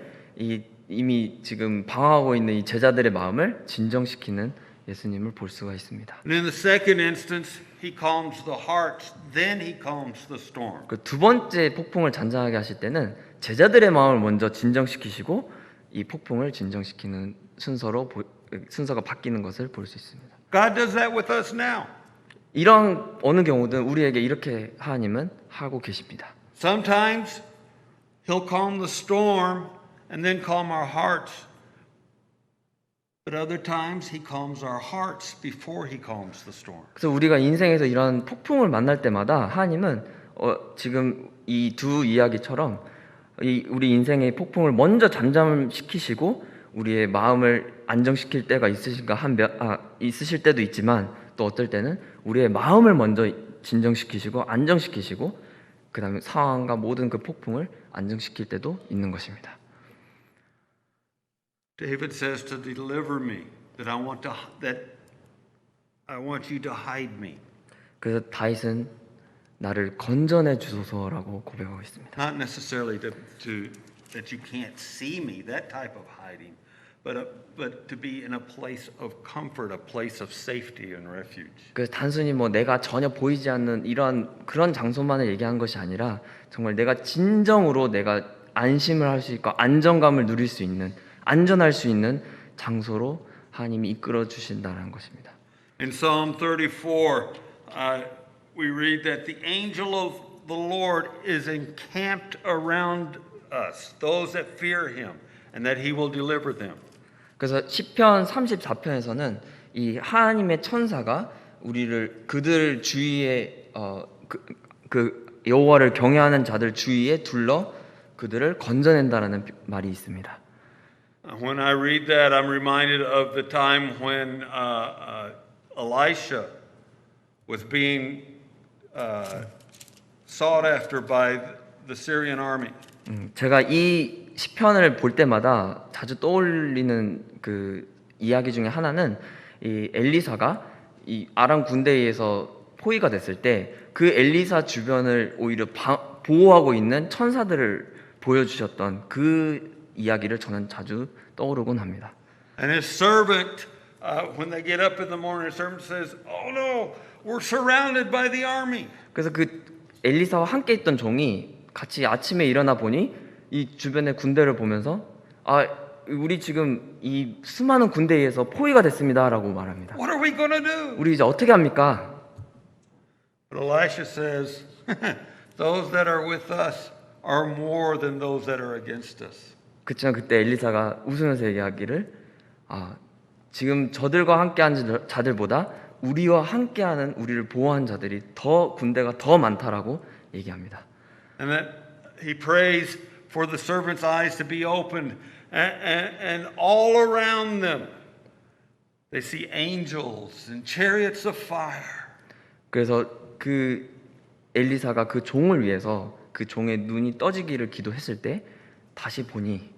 Speaker 2: 이미 지금 방황하고 있는 이 제자들의 마음을 진정시키는 예수님을 볼 수가 있습니다.
Speaker 1: And in the second instance, He calms the hearts, then He calms the storm.
Speaker 2: 그 두 번째 폭풍을 잔잔하게 하실 때는 제자들의 마음을 먼저 진정시키시고 이 폭풍을 진정시키는 순서가 바뀌는 것을 볼 수 있습니다.
Speaker 1: God does that with us now.
Speaker 2: 이런 어느 경우든 우리에게 이렇게 하나님은 하고 계십니다.
Speaker 1: Sometimes He'll calm the storm and then calm our hearts. But other times He calms our hearts before He calms the storm.
Speaker 2: 그래서 우리가 인생에서 이런 폭풍을 만날 때마다 하나님은 지금 이 두 이야기처럼 우리 인생의 폭풍을 먼저 잠잠시키시고 우리의 마음을 안정시킬 때가 있으실 때도 있지만 또 어떨 때는 우리의 마음을 먼저 진정시키시고 안정시키시고 그 다음에 상황과 모든 그 폭풍을 안정시킬 때도 있는 것입니다.
Speaker 1: David says to deliver me, that I want you to hide me.
Speaker 2: 그래서 다윗은 나를 건져내 주소서라고 고백하고 있습니다.
Speaker 1: Not necessarily that you can't see me, that type of hiding, but to be in a place of comfort, a place of safety and refuge.
Speaker 2: 그래서 단순히 뭐 내가 전혀 보이지 않는 그런 장소만을 얘기한 것이 아니라 정말 내가 진정으로 내가 안심을 할 수 있고 안정감을 누릴 수 있는 안전할 수 있는 장소로 하나님이 이끌어 주신다는 것입니다.
Speaker 1: In Psalm 34, we read that the angel of the Lord is encamped around us, those that fear Him, and that He will deliver them.
Speaker 2: 그래서 시편 34편에서는 이 하나님의 천사가 그들 주위에 그 여호와를 경외하는 자들 주위에 둘러 그들을 건져낸다라는 말이 있습니다.
Speaker 1: When I read that, I'm reminded of the time when Elisha was being sought after by the Syrian army.
Speaker 2: 제가 이 시편을 볼 때마다 자주 떠올리는 그 이야기 중에 하나는 이 엘리사가 이 아람 군대에 의해서 포위가 됐을 때 그 엘리사 주변을 오히려 보호하고 있는 천사들을 보여주셨던 그 이야기를 저는 자주 떠오르곤 합니다.
Speaker 1: And his servant, when they get up in the morning, his servant says, "Oh no, we're surrounded by the army."
Speaker 2: 그래서 그 엘리사와 함께 있던 종이 같이 아침에 일어나 보니 이 주변의 군대를 보면서 우리 지금 이 수많은 군대에 의해서 포위가 됐습니다라고 말합니다.
Speaker 1: What are we going to do?
Speaker 2: 우리 이제 어떻게 합니까?
Speaker 1: But Elisha says, "Those that are with us are more than those that are against us."
Speaker 2: 그렇지만 그때 엘리사가 웃으면서 얘기하기를 지금 저들과 함께한 자들보다 우리와 함께하는 우리를 보호한 자들이 군대가 더 많다라고 얘기합니다.
Speaker 1: And that he prays for the servant's eyes to be opened, and all around them they see angels and chariots of fire.
Speaker 2: 그래서 그 엘리사가 그 종을 위해서 그 종의 눈이 떠지기를 기도했을 때 다시 보니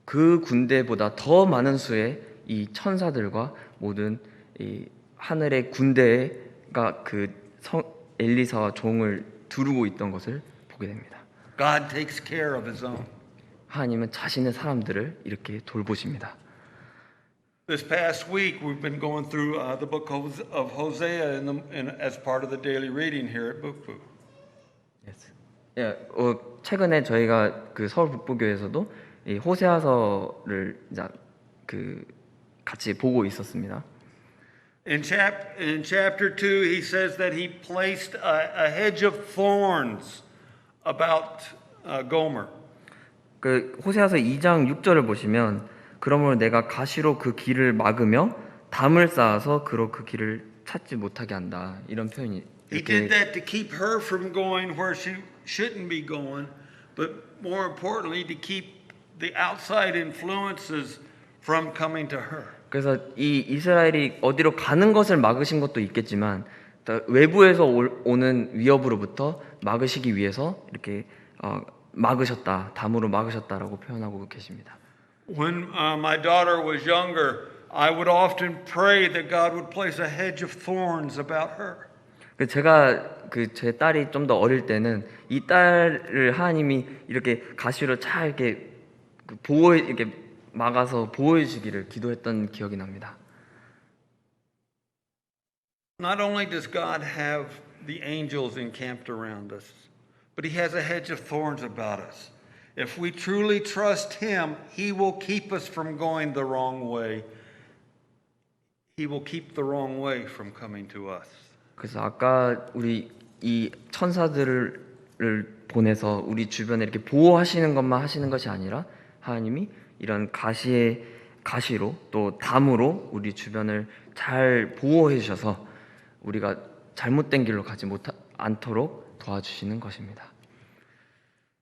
Speaker 2: 그 군대보다 더 많은 수의 이 천사들과 모든 이 하늘의 군대가 엘리사와 종을 두르고 있던 것을 보게 됩니다.
Speaker 1: God takes care of His own.
Speaker 2: 하나님은 자신의 사람들을 이렇게 돌보십니다.
Speaker 1: This past week, we've been going through the book of Hosea as part of the daily reading here at Bookbu.
Speaker 2: 최근에 저희가 그 서울 북부교회에서도 이 호세아서를 같이 보고 있었습니다.
Speaker 1: In chapter 2, he says that he placed a hedge of thorns about Gomer.
Speaker 2: 그 호세아서 2장 6절을 보시면 그러므로 내가 가시로 그 길을 막으며 담을 쌓아서 그로 그 길을 찾지 못하게 한다. 이런 표현이
Speaker 1: He did
Speaker 2: 이렇게
Speaker 1: that to keep her from going where she shouldn't be going, but more importantly, to keep the outside influences from coming to her.
Speaker 2: 그래서 이 이스라엘이 어디로 가는 것을 막으신 것도 있겠지만 또 외부에서 오는 위협으로부터 막으시기 위해서 이렇게 막으셨다, 담으로 막으셨다라고 표현하고 계십니다.
Speaker 1: When my daughter was younger, I would often pray that God would place a hedge of thorns about her.
Speaker 2: 제가 제 딸이 좀 더 어릴 때는 이 딸을 하나님이 이렇게 가시로 잘 이렇게 이렇게 막아서 보호해 주기를 기도했던 기억이 납니다.
Speaker 1: Not only does God have the angels encamped around us, but He has a hedge of thorns about us. If we truly trust Him, He will keep us from going the wrong way. He will keep the wrong way from coming to us.
Speaker 2: 그래서 아까 우리 이 천사들을 보내서 우리 주변에 이렇게 보호하시는 것만 하시는 것이 아니라 하나님이 이런 가시로 또 담으로 우리 주변을 잘 보호해 주셔서 우리가 잘못된 길로 가지 않도록 도와주시는 것입니다.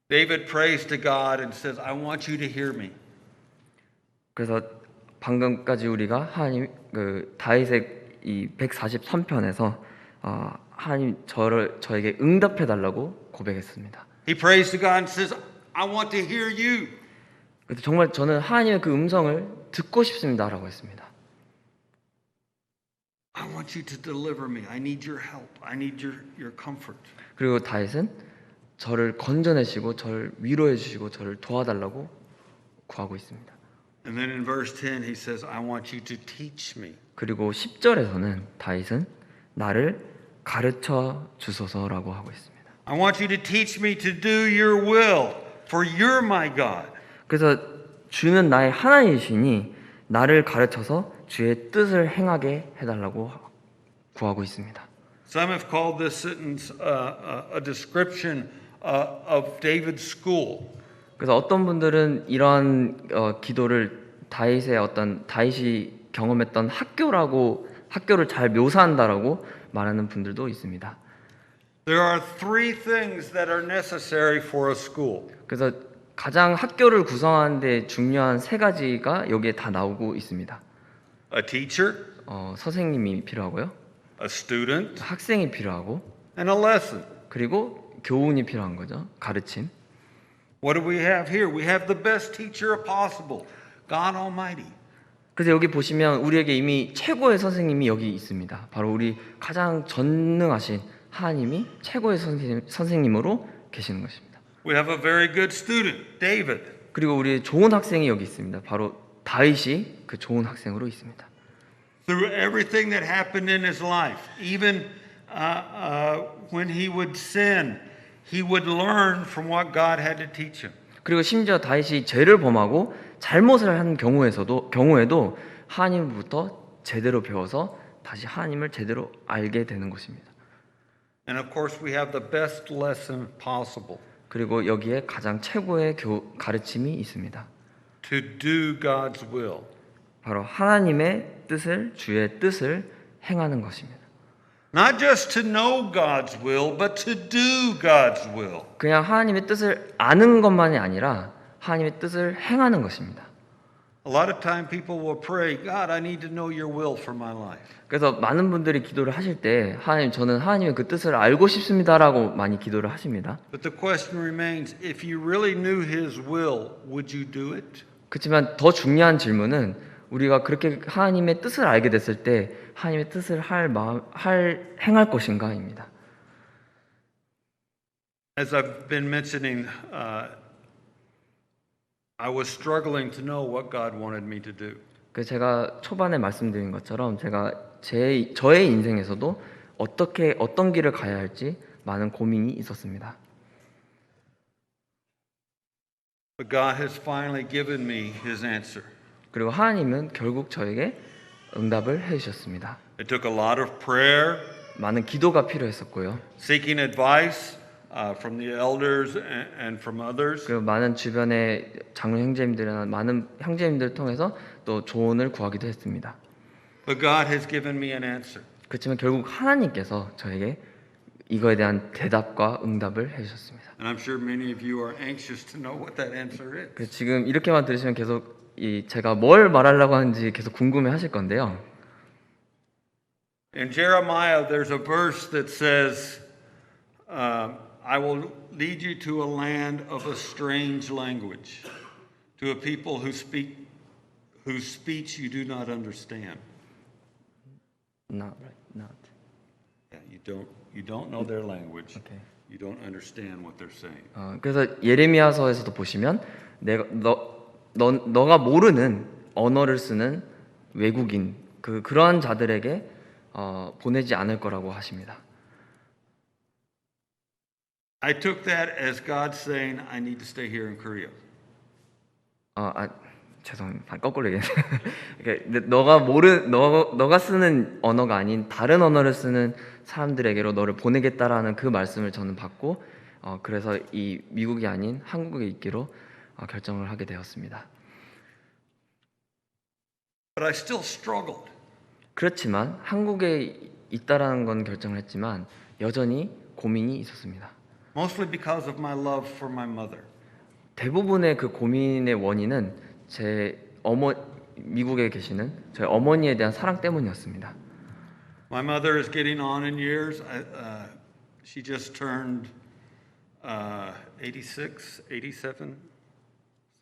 Speaker 1: David prays to God and says, "I want you to hear me."
Speaker 2: 그래서 방금까지 우리가 하나님 다윗의 이 143편에서 하나님 저에게 응답해 달라고 고백했습니다.
Speaker 1: He prays to God and says, "I want to hear you."
Speaker 2: 그래서 정말 저는 하나님의 그 음성을 듣고 싶습니다라고 했습니다.
Speaker 1: I want you to deliver me. I need your help. I need your comfort.
Speaker 2: 그리고 다윗은 저를 건져내시고 저를 위로해 주시고 저를 도와달라고 구하고 있습니다.
Speaker 1: And then in verse 10 he says, "I want you to teach me."
Speaker 2: 그리고 10절에서는 다윗은 나를 가르쳐 주소서라고 하고 있습니다.
Speaker 1: I want you to teach me to do your will, for you're my God.
Speaker 2: 그래서 주는 나의 하나님이시니 나를 가르쳐서 주의 뜻을 행하게 해달라고 구하고 있습니다.
Speaker 1: Some have called this sentence a description of David's school.
Speaker 2: 그래서 어떤 분들은 이런 기도를 다윗이 경험했던 학교를 잘 묘사한다라고 말하는 분들도 있습니다.
Speaker 1: There are three things that are necessary for a school.
Speaker 2: 그래서 가장 학교를 구성하는데 중요한 세 가지가 여기에 다 나오고 있습니다.
Speaker 1: A teacher,
Speaker 2: 선생님이 필요하고요,
Speaker 1: a student,
Speaker 2: 학생이 필요하고,
Speaker 1: and a lesson.
Speaker 2: 그리고 교훈이 필요한 거죠. 가르침.
Speaker 1: What do we have here? We have the best teacher possible, God Almighty.
Speaker 2: 그래서 여기 보시면 우리에게 이미 최고의 선생님이 여기 있습니다. 바로 우리 가장 전능하신 하나님이 최고의 선생님으로 계시는 것입니다.
Speaker 1: We have a very good student, David.
Speaker 2: 그리고 우리 좋은 학생이 여기 있습니다. 바로 다윗이 그 좋은 학생으로 있습니다.
Speaker 1: Through everything that happened in his life, even when he would sin, he would learn from what God had to teach him.
Speaker 2: 그리고 심지어 다윗이 죄를 범하고 잘못을 한 경우에도 하나님부터 제대로 배워서 다시 하나님을 제대로 알게 되는 것입니다.
Speaker 1: And of course, we have the best lesson possible.
Speaker 2: 그리고 여기에 가장 최고의 가르침이 있습니다.
Speaker 1: To do God's will.
Speaker 2: 바로 하나님의 주의 뜻을 행하는 것입니다.
Speaker 1: Not just to know God's will, but to do God's will.
Speaker 2: 그냥 하나님의 뜻을 아는 것만이 아니라 하나님의 뜻을 행하는 것입니다.
Speaker 1: A lot of time people will pray, God, I need to know your will for my life.
Speaker 2: 그래서 많은 분들이 기도를 하실 때 하나님, 저는 하나님의 그 뜻을 알고 싶습니다라고 많이 기도를 하십니다.
Speaker 1: But the question remains, if you really knew his will, would you do it?
Speaker 2: 그렇지만 더 중요한 질문은 우리가 그렇게 하나님의 뜻을 알게 됐을 때 하나님의 뜻을 행할 것인가입니다.
Speaker 1: As I've been mentioning, I was struggling to know what God wanted me to do.
Speaker 2: 제가 초반에 말씀드린 것처럼 저의 인생에서도 어떤 길을 가야 할지 많은 고민이 있었습니다.
Speaker 1: But God has finally given me his answer.
Speaker 2: 그리고 하나님은 결국 저에게 응답을 해주셨습니다.
Speaker 1: It took a lot of prayer,
Speaker 2: 많은 기도가 필요했었고요.
Speaker 1: seeking advice from the elders and from others.
Speaker 2: 그 많은 주변의 장로 형제님들이나 많은 형제님들을 통해서 또 조언을 구하기도 했습니다.
Speaker 1: But God has given me an answer.
Speaker 2: 그렇지만 결국 하나님께서 저에게 이거에 대한 대답과 응답을 해주셨습니다.
Speaker 1: And I'm sure many of you are anxious to know what that answer is.
Speaker 2: 그 지금 이렇게만 들으시면 계속 제가 뭘 말하려고 하는지 계속 궁금해하실 건데요.
Speaker 1: In Jeremiah, there's a verse that says, I will lead you to a land of a strange language, to a people whose speech you do not understand.
Speaker 2: Not right, not.
Speaker 1: Yeah, you don't know their language.
Speaker 2: Okay.
Speaker 1: You don't understand what they're saying.
Speaker 2: 그래서 예레미야서에서도 보시면 너가 모르는 언어를 쓰는 외국인 그러한 자들에게 보내지 않을 거라고 하십니다.
Speaker 1: I took that as God saying, I need to stay here in Korea.
Speaker 2: 죄송합니다. 거꾸로 얘기했네. 너가 쓰는 언어가 아닌 다른 언어를 쓰는 사람들에게로 너를 보내겠다라는 그 말씀을 저는 받고 그래서 이 미국이 아닌 한국에 있기로 결정을 하게 되었습니다.
Speaker 1: But I still struggled.
Speaker 2: 그렇지만 한국에 있다라는 건 결정을 했지만 여전히 고민이 있었습니다.
Speaker 1: Mostly because of my love for my mother.
Speaker 2: 대부분의 그 고민의 원인은 미국에 계시는 저희 어머니에 대한 사랑 때문이었습니다.
Speaker 1: My mother is getting on in years. She just turned 86, 87,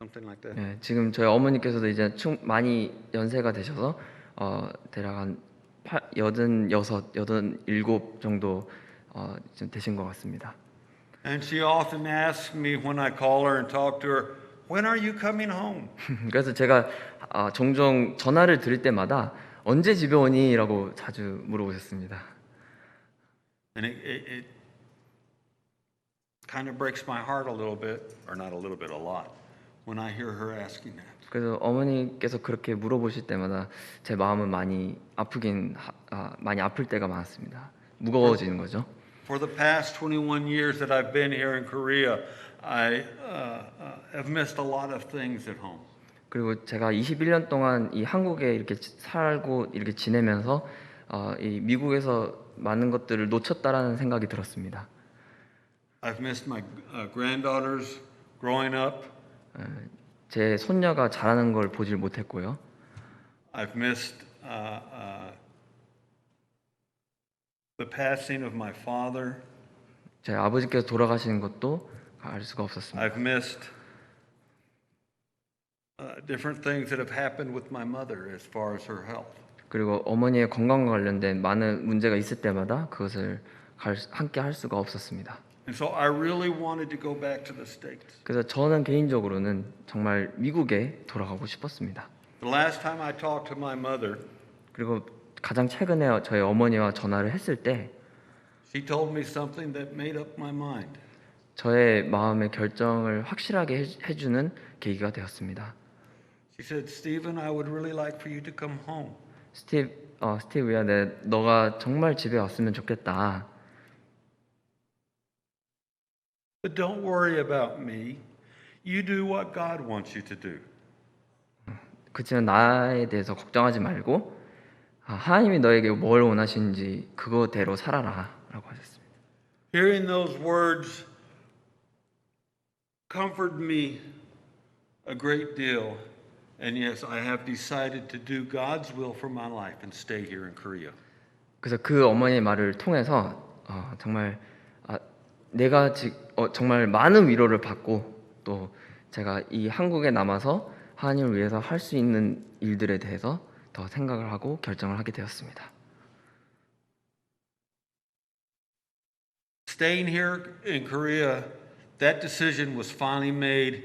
Speaker 1: something like that.
Speaker 2: 네, 지금 저희 어머니께서도 이제 많이 연세가 되셔서 대략 한 86, 87 정도 지금 되신 것 같습니다.
Speaker 1: And she often asks me when I call her and talk to her, when are you coming home?
Speaker 2: 그래서 제가 종종 전화를 드릴 때마다 언제 집에 오니? 라고 자주 물어보셨습니다.
Speaker 1: And it kind of breaks my heart a little bit, or not a little bit, a lot, when I hear her asking that.
Speaker 2: 그래서 어머니께서 그렇게 물어보실 때마다 제 마음은 많이 아플 때가 많았습니다. 무거워지는 거죠.
Speaker 1: For the past 21 years that I've been here in Korea, I have missed a lot of things at home.
Speaker 2: 그리고 제가 21년 동안 이 한국에 이렇게 살고 이렇게 지내면서 이 미국에서 많은 것들을 놓쳤다라는 생각이 들었습니다.
Speaker 1: I've missed my granddaughters growing up.
Speaker 2: 제 손녀가 자라는 걸 보질 못했고요.
Speaker 1: I've missed the passing of my father.
Speaker 2: 제 아버지께서 돌아가시는 것도 알 수가 없었습니다.
Speaker 1: I've missed different things that have happened with my mother as far as her health.
Speaker 2: 그리고 어머니의 건강과 관련된 많은 문제가 있을 때마다 그것을 함께 할 수가 없었습니다.
Speaker 1: And so I really wanted to go back to the States.
Speaker 2: 그래서 저는 개인적으로는 정말 미국에 돌아가고 싶었습니다.
Speaker 1: The last time I talked to my mother,
Speaker 2: 그리고 가장 최근에 저희 어머니와 전화를 했을 때
Speaker 1: she told me something that made up my mind.
Speaker 2: 저의 마음의 결정을 확실하게 해주는 계기가 되었습니다.
Speaker 1: She said, "Stephen, I would really like for you to come home."
Speaker 2: 스티브야, 너가 정말 집에 왔으면 좋겠다.
Speaker 1: But don't worry about me. You do what God wants you to do.
Speaker 2: 그렇지만 나에 대해서 걱정하지 말고 하나님이 너에게 뭘 원하시는지 그거대로 살아라라고 하셨습니다.
Speaker 1: Hearing those words comforted me a great deal. And yes, I have decided to do God's will for my life and stay here in Korea.
Speaker 2: 그래서 그 어머니의 말을 통해서 정말 내가 정말 많은 위로를 받고 또 제가 이 한국에 남아서 하나님을 위해서 할 수 있는 일들에 대해서 더 생각을 하고 결정을 하게 되었습니다.
Speaker 1: Staying here in Korea, that decision was finally made.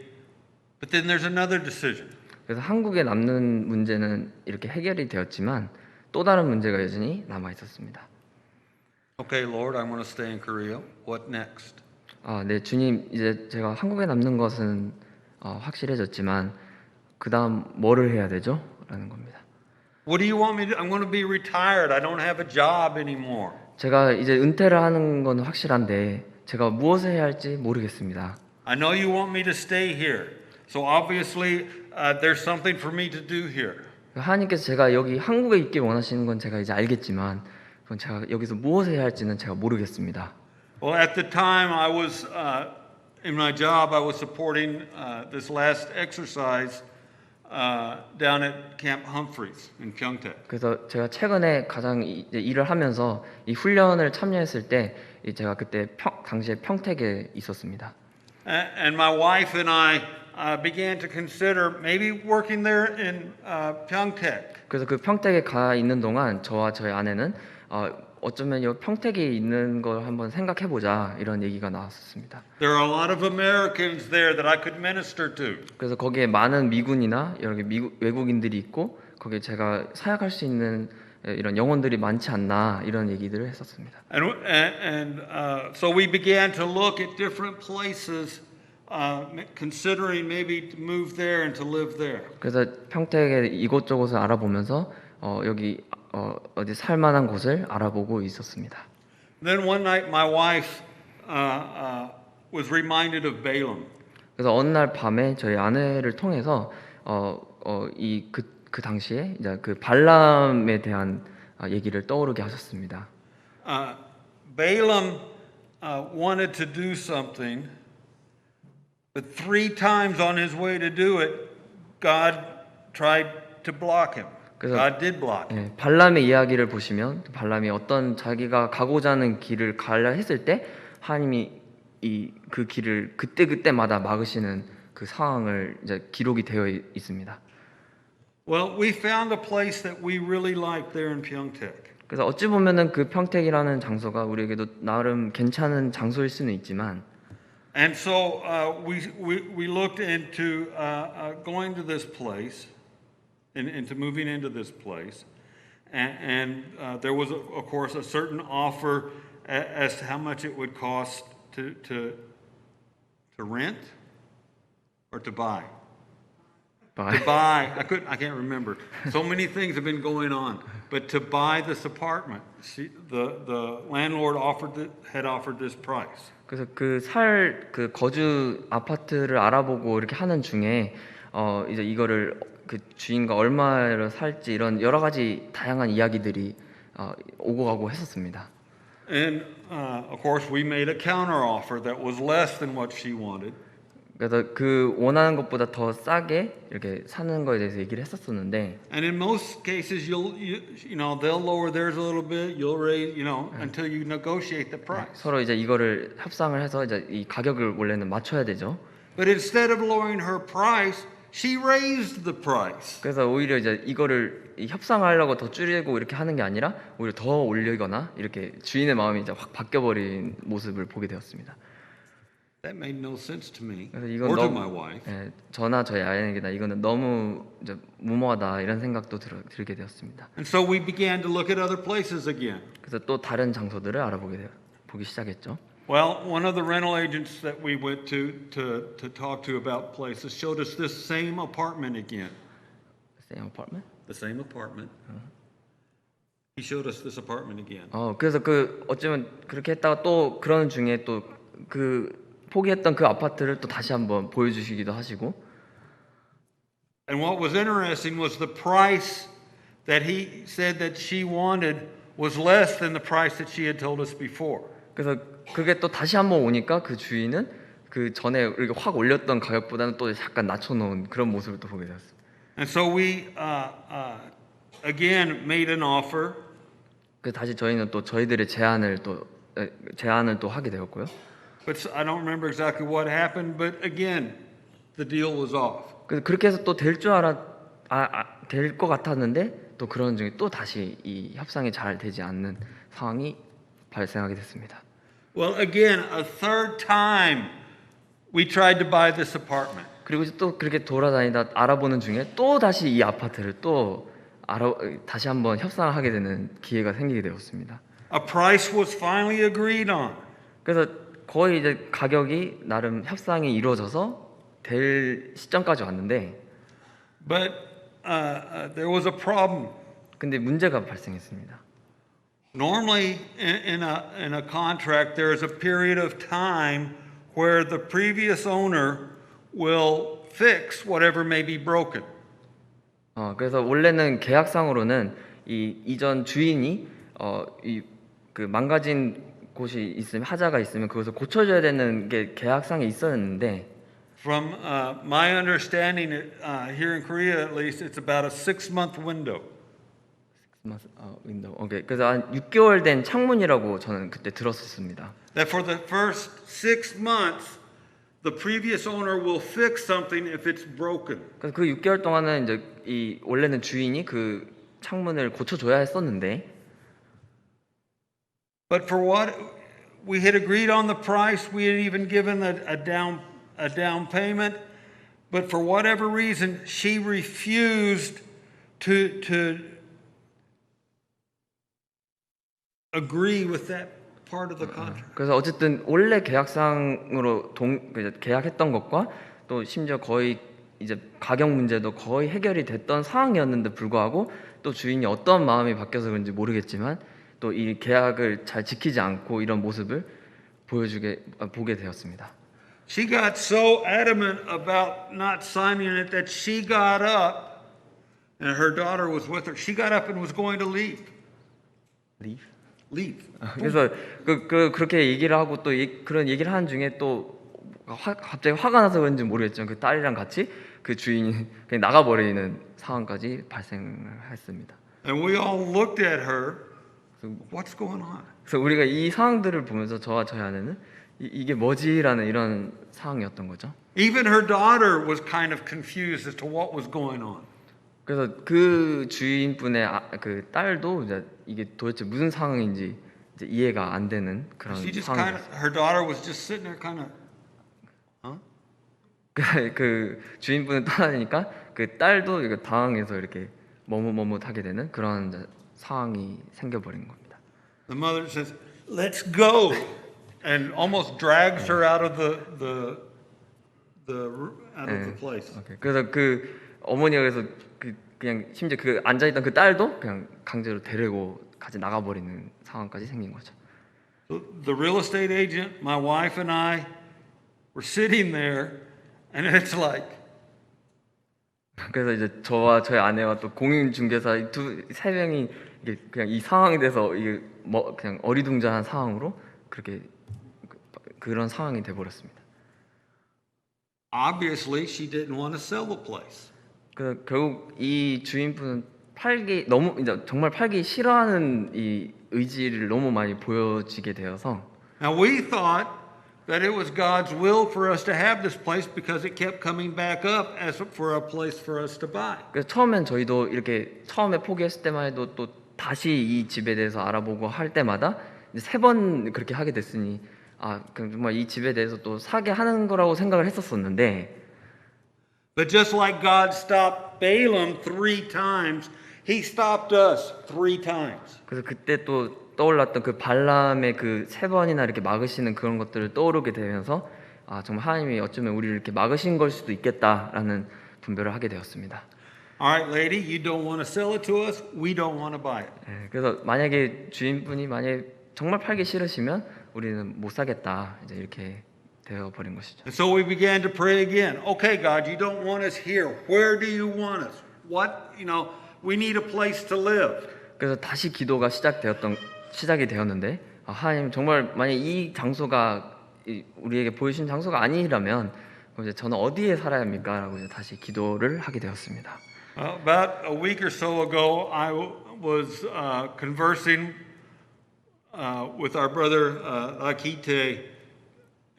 Speaker 1: But then there's another decision.
Speaker 2: 그래서 한국에 남는 문제는 이렇게 해결이 되었지만 또 다른 문제가 여전히 남아 있었습니다.
Speaker 1: Okay, Lord, I want to stay in Korea. What next?
Speaker 2: 네, 주님, 이제 제가 한국에 남는 것은 확실해졌지만 그 다음 뭐를 해야 되죠? 라는 겁니다.
Speaker 1: What do you want me to do? I'm going to be retired. I don't have a job anymore.
Speaker 2: 제가 이제 은퇴를 하는 건 확실한데 제가 무엇을 해야 할지 모르겠습니다.
Speaker 1: I know you want me to stay here. So obviously there's something for me to do here.
Speaker 2: 하나님께서 제가 여기 한국에 있길 원하시는 건 제가 이제 알겠지만 그건 제가 여기서 무엇을 해야 할지는 제가 모르겠습니다.
Speaker 1: Well, at the time I was in my job, I was supporting this last exercise down at Camp Humphreys in Pyeongtaek.
Speaker 2: 그래서 제가 최근에 가장 이제 일을 하면서 이 훈련을 참여했을 때 제가 그때 당시에 평택에 있었습니다.
Speaker 1: And my wife and I began to consider maybe working there in Pyeongtaek.
Speaker 2: 그래서 그 평택에 가 있는 동안 저와 저희 아내는 어쩌면 이 평택에 있는 걸 한번 생각해 보자 이런 얘기가 나왔었습니다.
Speaker 1: There are a lot of Americans there that I could minister to.
Speaker 2: 그래서 거기에 많은 미군이나 여러 개 외국인들이 있고 거기에 제가 사역할 수 있는 이런 영혼들이 많지 않나 이런 얘기들을 했었습니다.
Speaker 1: And so we began to look at different places, considering maybe to move there and to live there.
Speaker 2: 그래서 평택의 이곳저곳을 알아보면서 여기 어디 살만한 곳을 알아보고 있었습니다.
Speaker 1: Then one night my wife was reminded of Balaam.
Speaker 2: 그래서 어느 날 밤에 저희 아내를 통해서 그 당시에 이제 그 발람에 대한 얘기를 떠오르게 하셨습니다.
Speaker 1: Balaam wanted to do something, but 3 times on his way to do it, God tried to block him. God did block him.
Speaker 2: 발람의 이야기를 보시면 발람이 어떤 자기가 가고자 하는 길을 가려 했을 때 하나님이 그 길을 그때마다 막으시는 그 상황을 이제 기록이 되어 있습니다.
Speaker 1: Well, we found a place that we really liked there in Pyeongtaek.
Speaker 2: 그래서 어찌 보면은 그 평택이라는 장소가 우리에게도 나름 괜찮은 장소일 수는 있지만,
Speaker 1: and so we looked into going to this place, into moving into this place, and there was of course a certain offer as to how much it would cost to rent or to buy. To buy, I can't remember. So many things have been going on, but to buy this apartment, the landlord had offered this price.
Speaker 2: 그래서 그 거주 아파트를 알아보고 이렇게 하는 중에 이제 이거를 그 주인과 얼마를 살지 이런 여러 가지 다양한 이야기들이 오고 가고 했었습니다.
Speaker 1: And of course, we made a counter offer that was less than what she wanted.
Speaker 2: 그래서 그 원하는 것보다 더 싸게 이렇게 사는 거에 대해서 얘기를 했었었는데,
Speaker 1: And in most cases, you know they'll lower theirs a little bit, you'll raise, until you negotiate the price.
Speaker 2: 서로 이제 이거를 협상을 해서 이제 이 가격을 원래는 맞춰야 되죠.
Speaker 1: But instead of lowering her price, she raised the price.
Speaker 2: 그래서 오히려 이제 이거를 협상하려고 더 줄이고 이렇게 하는 게 아니라 오히려 더 올리거나 이렇게 주인의 마음이 이제 확 바뀌어버린 모습을 보게 되었습니다.
Speaker 1: That made no sense to me
Speaker 2: 그래서 이건
Speaker 1: or to
Speaker 2: 너무,
Speaker 1: my wife.
Speaker 2: 저나 저희 아이에게나 이거는 너무 이제 무모하다 이런 생각도 들게 되었습니다.
Speaker 1: And so we began to look at other places again.
Speaker 2: 그래서 또 다른 장소들을 보기 시작했죠.
Speaker 1: Well, one of the rental agents that we went to talk to about places showed us this same apartment again.
Speaker 2: Same apartment?
Speaker 1: The same apartment. He showed us this apartment again.
Speaker 2: 그래서 어쩌면 그렇게 했다가 또 그러는 중에 또 포기했던 그 아파트를 또 다시 한번 보여주시기도 하시고.
Speaker 1: And what was interesting was the price that he said that she wanted was less than the price that she had told us before.
Speaker 2: 그래서 그게 또 다시 한번 오니까 그 주인은 그 전에 이렇게 확 올렸던 가격보다는 또 약간 낮춰놓은 그런 모습을 또 보게 되었어요.
Speaker 1: And so we again made an offer.
Speaker 2: 그 다시 저희는 또 저희들의 제안을 또 하게 되었고요.
Speaker 1: But I don't remember exactly what happened, but again, the deal was off.
Speaker 2: 그렇게 해서 또 될 것 같았는데 또 그런 중에 또 다시 이 협상이 잘 되지 않는 상황이 발생하게 됐습니다.
Speaker 1: Well, again, a third time we tried to buy this apartment.
Speaker 2: 그리고 또 그렇게 돌아다니다 알아보는 중에 또 다시 이 아파트를 다시 한번 협상을 하게 되는 기회가 생기게 되었습니다.
Speaker 1: A price was finally agreed on.
Speaker 2: 그래서 거의 이제 가격이 나름 협상이 이루어져서 될 시점까지 왔는데,
Speaker 1: but there was a problem.
Speaker 2: 근데 문제가 발생했습니다.
Speaker 1: Normally, in a contract, there is a period of time where the previous owner will fix whatever may be broken.
Speaker 2: 그래서 원래는 계약상으로는 이 이전 주인이 이 그 망가진 곳이 있으면 하자가 있으면 그것을 고쳐줘야 되는 게 계약상에 있었는데
Speaker 1: From my understanding, here in Korea at least, it's about a 6-month window.
Speaker 2: 윈도우. 오케이. 그래서 한 6개월 된 창문이라고 저는 그때 들었었습니다.
Speaker 1: That for the first 6 months, the previous owner will fix something if it's broken.
Speaker 2: 그래서 그 6개월 동안은 이제 이 원래는 주인이 그 창문을 고쳐줘야 했었는데
Speaker 1: But for what we had agreed on the price, we had even given a down payment, but for whatever reason, she refused to agree with that part of the contract.
Speaker 2: 그래서 어쨌든 원래 계약상으로 계약했던 것과 또 심지어 거의 이제 가격 문제도 거의 해결이 됐던 상황이었는데 불구하고 또 주인이 어떤 마음이 바뀌어서 그런지 모르겠지만 또 이 계약을 잘 지키지 않고 이런 모습을 보게 되었습니다.
Speaker 1: She got so adamant about not signing it that she got up, and her daughter was with her. She got up and was going to leave. Leave.
Speaker 2: 그래서 그렇게 얘기를 하고 또 그런 얘기를 하는 중에 또 갑자기 화가 나서 그런지 모르겠지만 그 딸이랑 같이 그 주인이 그냥 나가버리는 상황까지 발생했습니다.
Speaker 1: And we all looked at her. What's going on?
Speaker 2: 그래서 우리가 이 상황들을 보면서 저와 저희 아내는 이게 뭐지라는 이런 상황이었던 거죠.
Speaker 1: Even her daughter was kind of confused as to what was going on.
Speaker 2: 그래서 그 주인분의 그 딸도 이제 이게 도대체 무슨 상황인지 이제 이해가 안 되는 그런
Speaker 1: She just kind
Speaker 2: 상황이었어요.
Speaker 1: of, her daughter was just sitting there kind of,
Speaker 2: 그 주인분은 떠나니까 그 딸도 이거 당황해서 이렇게 머뭇머뭇하게 되는 그런 이제 상황이 생겨버린 겁니다.
Speaker 1: The mother says, "Let's go," and almost drags her out of the place.
Speaker 2: 오케이. 그래서 그 어머니가 그래서 그냥 심지어 그 앉아있던 그 딸도 그냥 강제로 데리고 같이 나가버리는 상황까지 생긴 거죠.
Speaker 1: So the real estate agent, my wife and I were sitting there, and it's like,
Speaker 2: 그래서 이제 저와 저희 아내와 또 공인중개사 세 명이 이게 그냥 이 상황에 대해서 이게 그냥 어리둥절한 상황으로 그렇게 그런 상황이 돼 버렸습니다.
Speaker 1: obviously she didn't want to sell the place.
Speaker 2: 그 결국 이 주인분은 너무 이제 정말 팔기 싫어하는 이 의지를 너무 많이 보여지게 되어서
Speaker 1: Now we thought that it was God's will for us to have this place because it kept coming back up as for a place for us to buy.
Speaker 2: 그래서 처음엔 저희도 이렇게 처음에 포기했을 때만 해도 또 다시 이 집에 대해서 알아보고 할 때마다 세 번 그렇게 하게 됐으니 그럼 정말 이 집에 대해서 또 사게 하는 거라고 생각을 했었었는데
Speaker 1: But just like God stopped Balaam 3 times, he stopped us 3 times.
Speaker 2: 그래서 그때 또 떠올랐던 그 발람의 그 세 번이나 이렇게 막으시는 그런 것들을 떠오르게 되면서 정말 하나님이 어쩌면 우리를 이렇게 막으신 걸 수도 있겠다라는 분별을 하게 되었습니다.
Speaker 1: All right, lady, you don't want to sell it to us. We don't want to buy it.
Speaker 2: 그래서 만약에 주인분이 만약에 정말 팔기 싫으시면 우리는 못 사겠다 이제 이렇게 되어 버린 것이죠.
Speaker 1: And so we began to pray again. Okay, God, you don't want us here. Where do you want us? What, we need a place to live.
Speaker 2: 그래서 다시 기도가 시작이 되었는데 하나님 정말 만약 이 장소가 우리에게 보이신 장소가 아니라면 그럼 이제 저는 어디에 살아야 합니까?라고 이제 다시 기도를 하게 되었습니다.
Speaker 1: About a week or so ago, I was conversing with our brother Akite.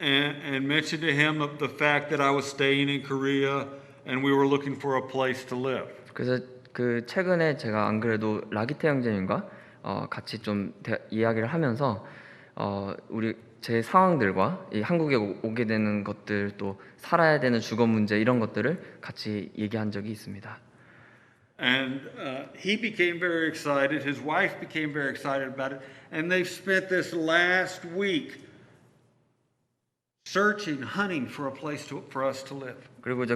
Speaker 1: And mentioned to him of the fact that I was staying in Korea and we were looking for a place to live.
Speaker 2: 그래서 그 최근에 제가 안 그래도 라기테 형제님과 같이 좀 이야기를 하면서 제 상황들과 이 한국에 오게 되는 것들 또 살아야 되는 주거 문제 이런 것들을 같이 얘기한 적이 있습니다.
Speaker 1: And he became very excited. His wife became very excited about it. And they've spent this last week searching, hunting for a place for us to live.
Speaker 2: 그리고 이제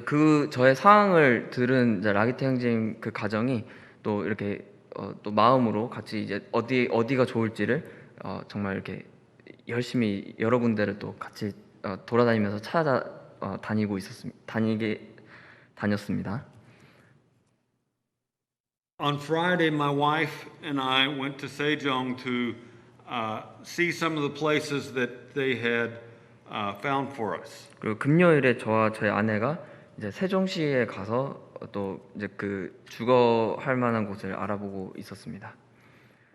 Speaker 2: 저의 상황을 들은 이제 라기테 형제님 그 가정이 또 이렇게 또 마음으로 같이 이제 어디가 좋을지를 정말 이렇게 열심히 여러 군데를 또 같이 돌아다니면서 다녔습니다.
Speaker 1: On Friday, my wife and I went to Sejong to see some of the places that they had found for us.
Speaker 2: 그리고 금요일에 저와 저희 아내가 이제 세종시에 가서 또 이제 그 주거할 만한 곳을 알아보고 있었습니다.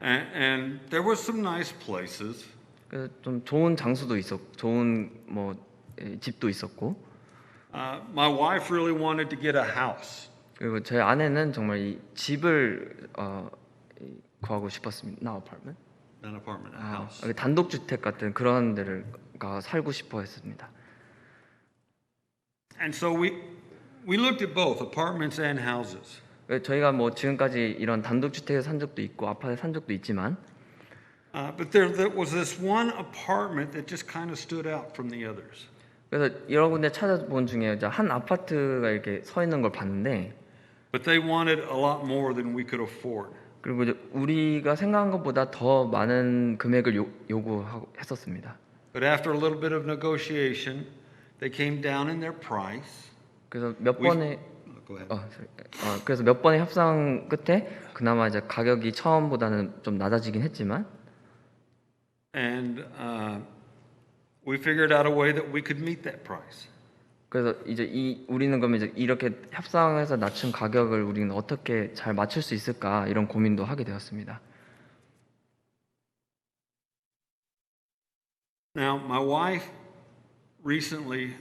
Speaker 1: And there were some nice places.
Speaker 2: 그래서 좀 좋은 장소도 좋은 집도 있었고,
Speaker 1: My wife really wanted to get a house.
Speaker 2: 그리고 제 아내는 정말 이 집을 구하고 싶었습니다. Not apartment.
Speaker 1: An apartment, a house.
Speaker 2: 단독주택 같은 그런 데를 살고 싶어 했습니다.
Speaker 1: And so we looked at both apartments and houses.
Speaker 2: 저희가 지금까지 이런 단독주택에 산 적도 있고 아파트에 산 적도 있지만,
Speaker 1: But there was this one apartment that just kind of stood out from the others.
Speaker 2: 그래서 여러 군데 찾아본 중에 이제 한 아파트가 이렇게 서 있는 걸 봤는데,
Speaker 1: But they wanted a lot more than we could afford.
Speaker 2: 그리고 이제 우리가 생각한 것보다 더 많은 금액을 요구했었습니다.
Speaker 1: But after a little bit of negotiation, they came down in their price.
Speaker 2: 그래서 몇 번의
Speaker 1: Go ahead.
Speaker 2: 그래서 몇 번의 협상 끝에 그나마 이제 가격이 처음보다는 좀 낮아지긴 했지만,
Speaker 1: And we figured out a way that we could meet that price.
Speaker 2: 그래서 이제 우리는 그러면 이제 이렇게 협상해서 낮춘 가격을 우리는 어떻게 잘 맞출 수 있을까 이런 고민도 하게 되었습니다.
Speaker 1: Now, my wife recently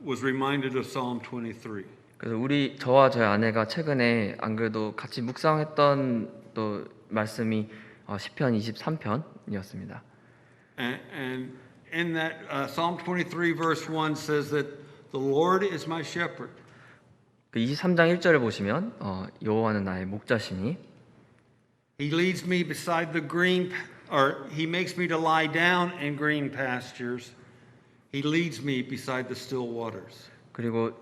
Speaker 1: was reminded of Psalm 23.
Speaker 2: 그래서 저와 저희 아내가 최근에 안 그래도 같이 묵상했던 또 말씀이 시편 23편이었습니다.
Speaker 1: And in that Psalm 23 verse 1 says that the Lord is my shepherd.
Speaker 2: 그 23장 1절을 보시면 여호와는 나의 목자시니
Speaker 1: He leads me beside the he makes me to lie down in green pastures. He leads me beside the still waters.
Speaker 2: 그리고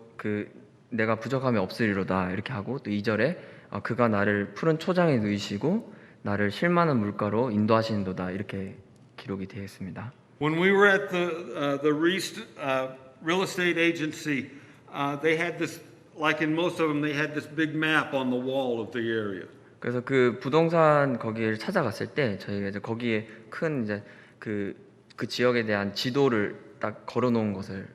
Speaker 2: 내가 부족함이 없으리로다 이렇게 하고 또 2절에 그가 나를 푸른 초장에 누이시고 나를 쉴 만한 물가로 인도하시는도다 이렇게 기록이 되어 있습니다.
Speaker 1: When we were at the real estate agency, they had this, like in most of them, they had this big map on the wall of the area.
Speaker 2: 그래서 그 부동산 거기를 찾아갔을 때 저희가 이제 거기에 큰 이제 그 지역에 대한 지도를 딱 걸어놓은 것을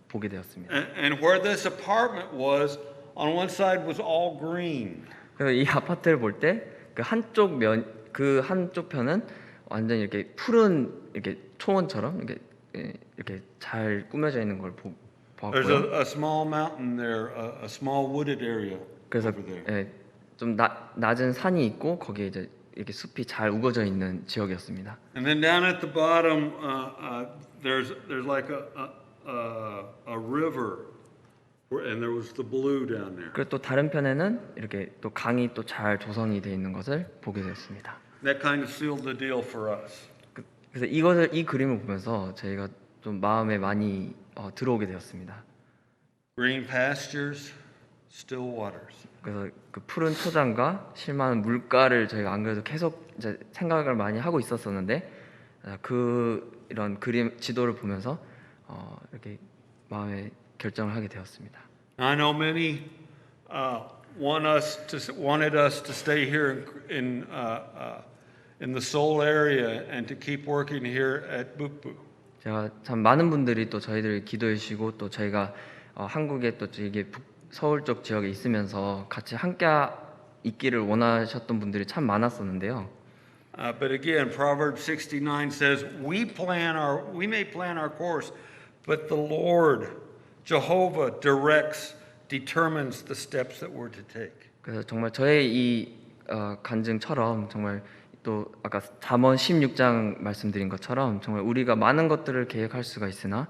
Speaker 2: 보게 되었습니다.
Speaker 1: And where this apartment was, on one side was all green.
Speaker 2: 그래서 이 아파트를 볼 때 그 한쪽 편은 완전 이렇게 푸른 이렇게 초원처럼 이렇게 잘 꾸며져 있는 걸
Speaker 1: There's
Speaker 2: 보았고요.
Speaker 1: a small mountain there, a small wooded area
Speaker 2: 그래서
Speaker 1: over there.
Speaker 2: 좀 낮은 산이 있고 거기에 이제 이렇게 숲이 잘 우거져 있는 지역이었습니다.
Speaker 1: And then down at the bottom, there's like a river, and there was the blue down there.
Speaker 2: 그리고 또 다른 편에는 이렇게 또 강이 또 잘 조성이 되어 있는 것을 보게 되었습니다.
Speaker 1: That kind of sealed the deal for us.
Speaker 2: 그래서 이 그림을 보면서 저희가 좀 마음에 많이 들어오게 되었습니다.
Speaker 1: Green pastures, still waters.
Speaker 2: 그래서 그 푸른 초장과 쉴만한 물가를 저희가 안 그래도 계속 이제 생각을 많이 하고 있었었는데 이런 그림 지도를 보면서 이렇게 마음에 결정을 하게 되었습니다.
Speaker 1: I know many wanted us to stay here in the Seoul area and to keep working here at Bukbu.
Speaker 2: 제가 참 많은 분들이 또 저희들 기도해 주시고 또 저희가 한국에 또 이게 서울 쪽 지역에 있으면서 같이 함께 있기를 원하셨던 분들이 참 많았었는데요.
Speaker 1: But again, Proverbs 69 says, we may plan our course, but the Lord, Jehovah, determines the steps that we're to take.
Speaker 2: 그래서 정말 저의 이 간증처럼 정말 또 아까 잠언 16장 말씀드린 것처럼 정말 우리가 많은 것들을 계획할 수가 있으나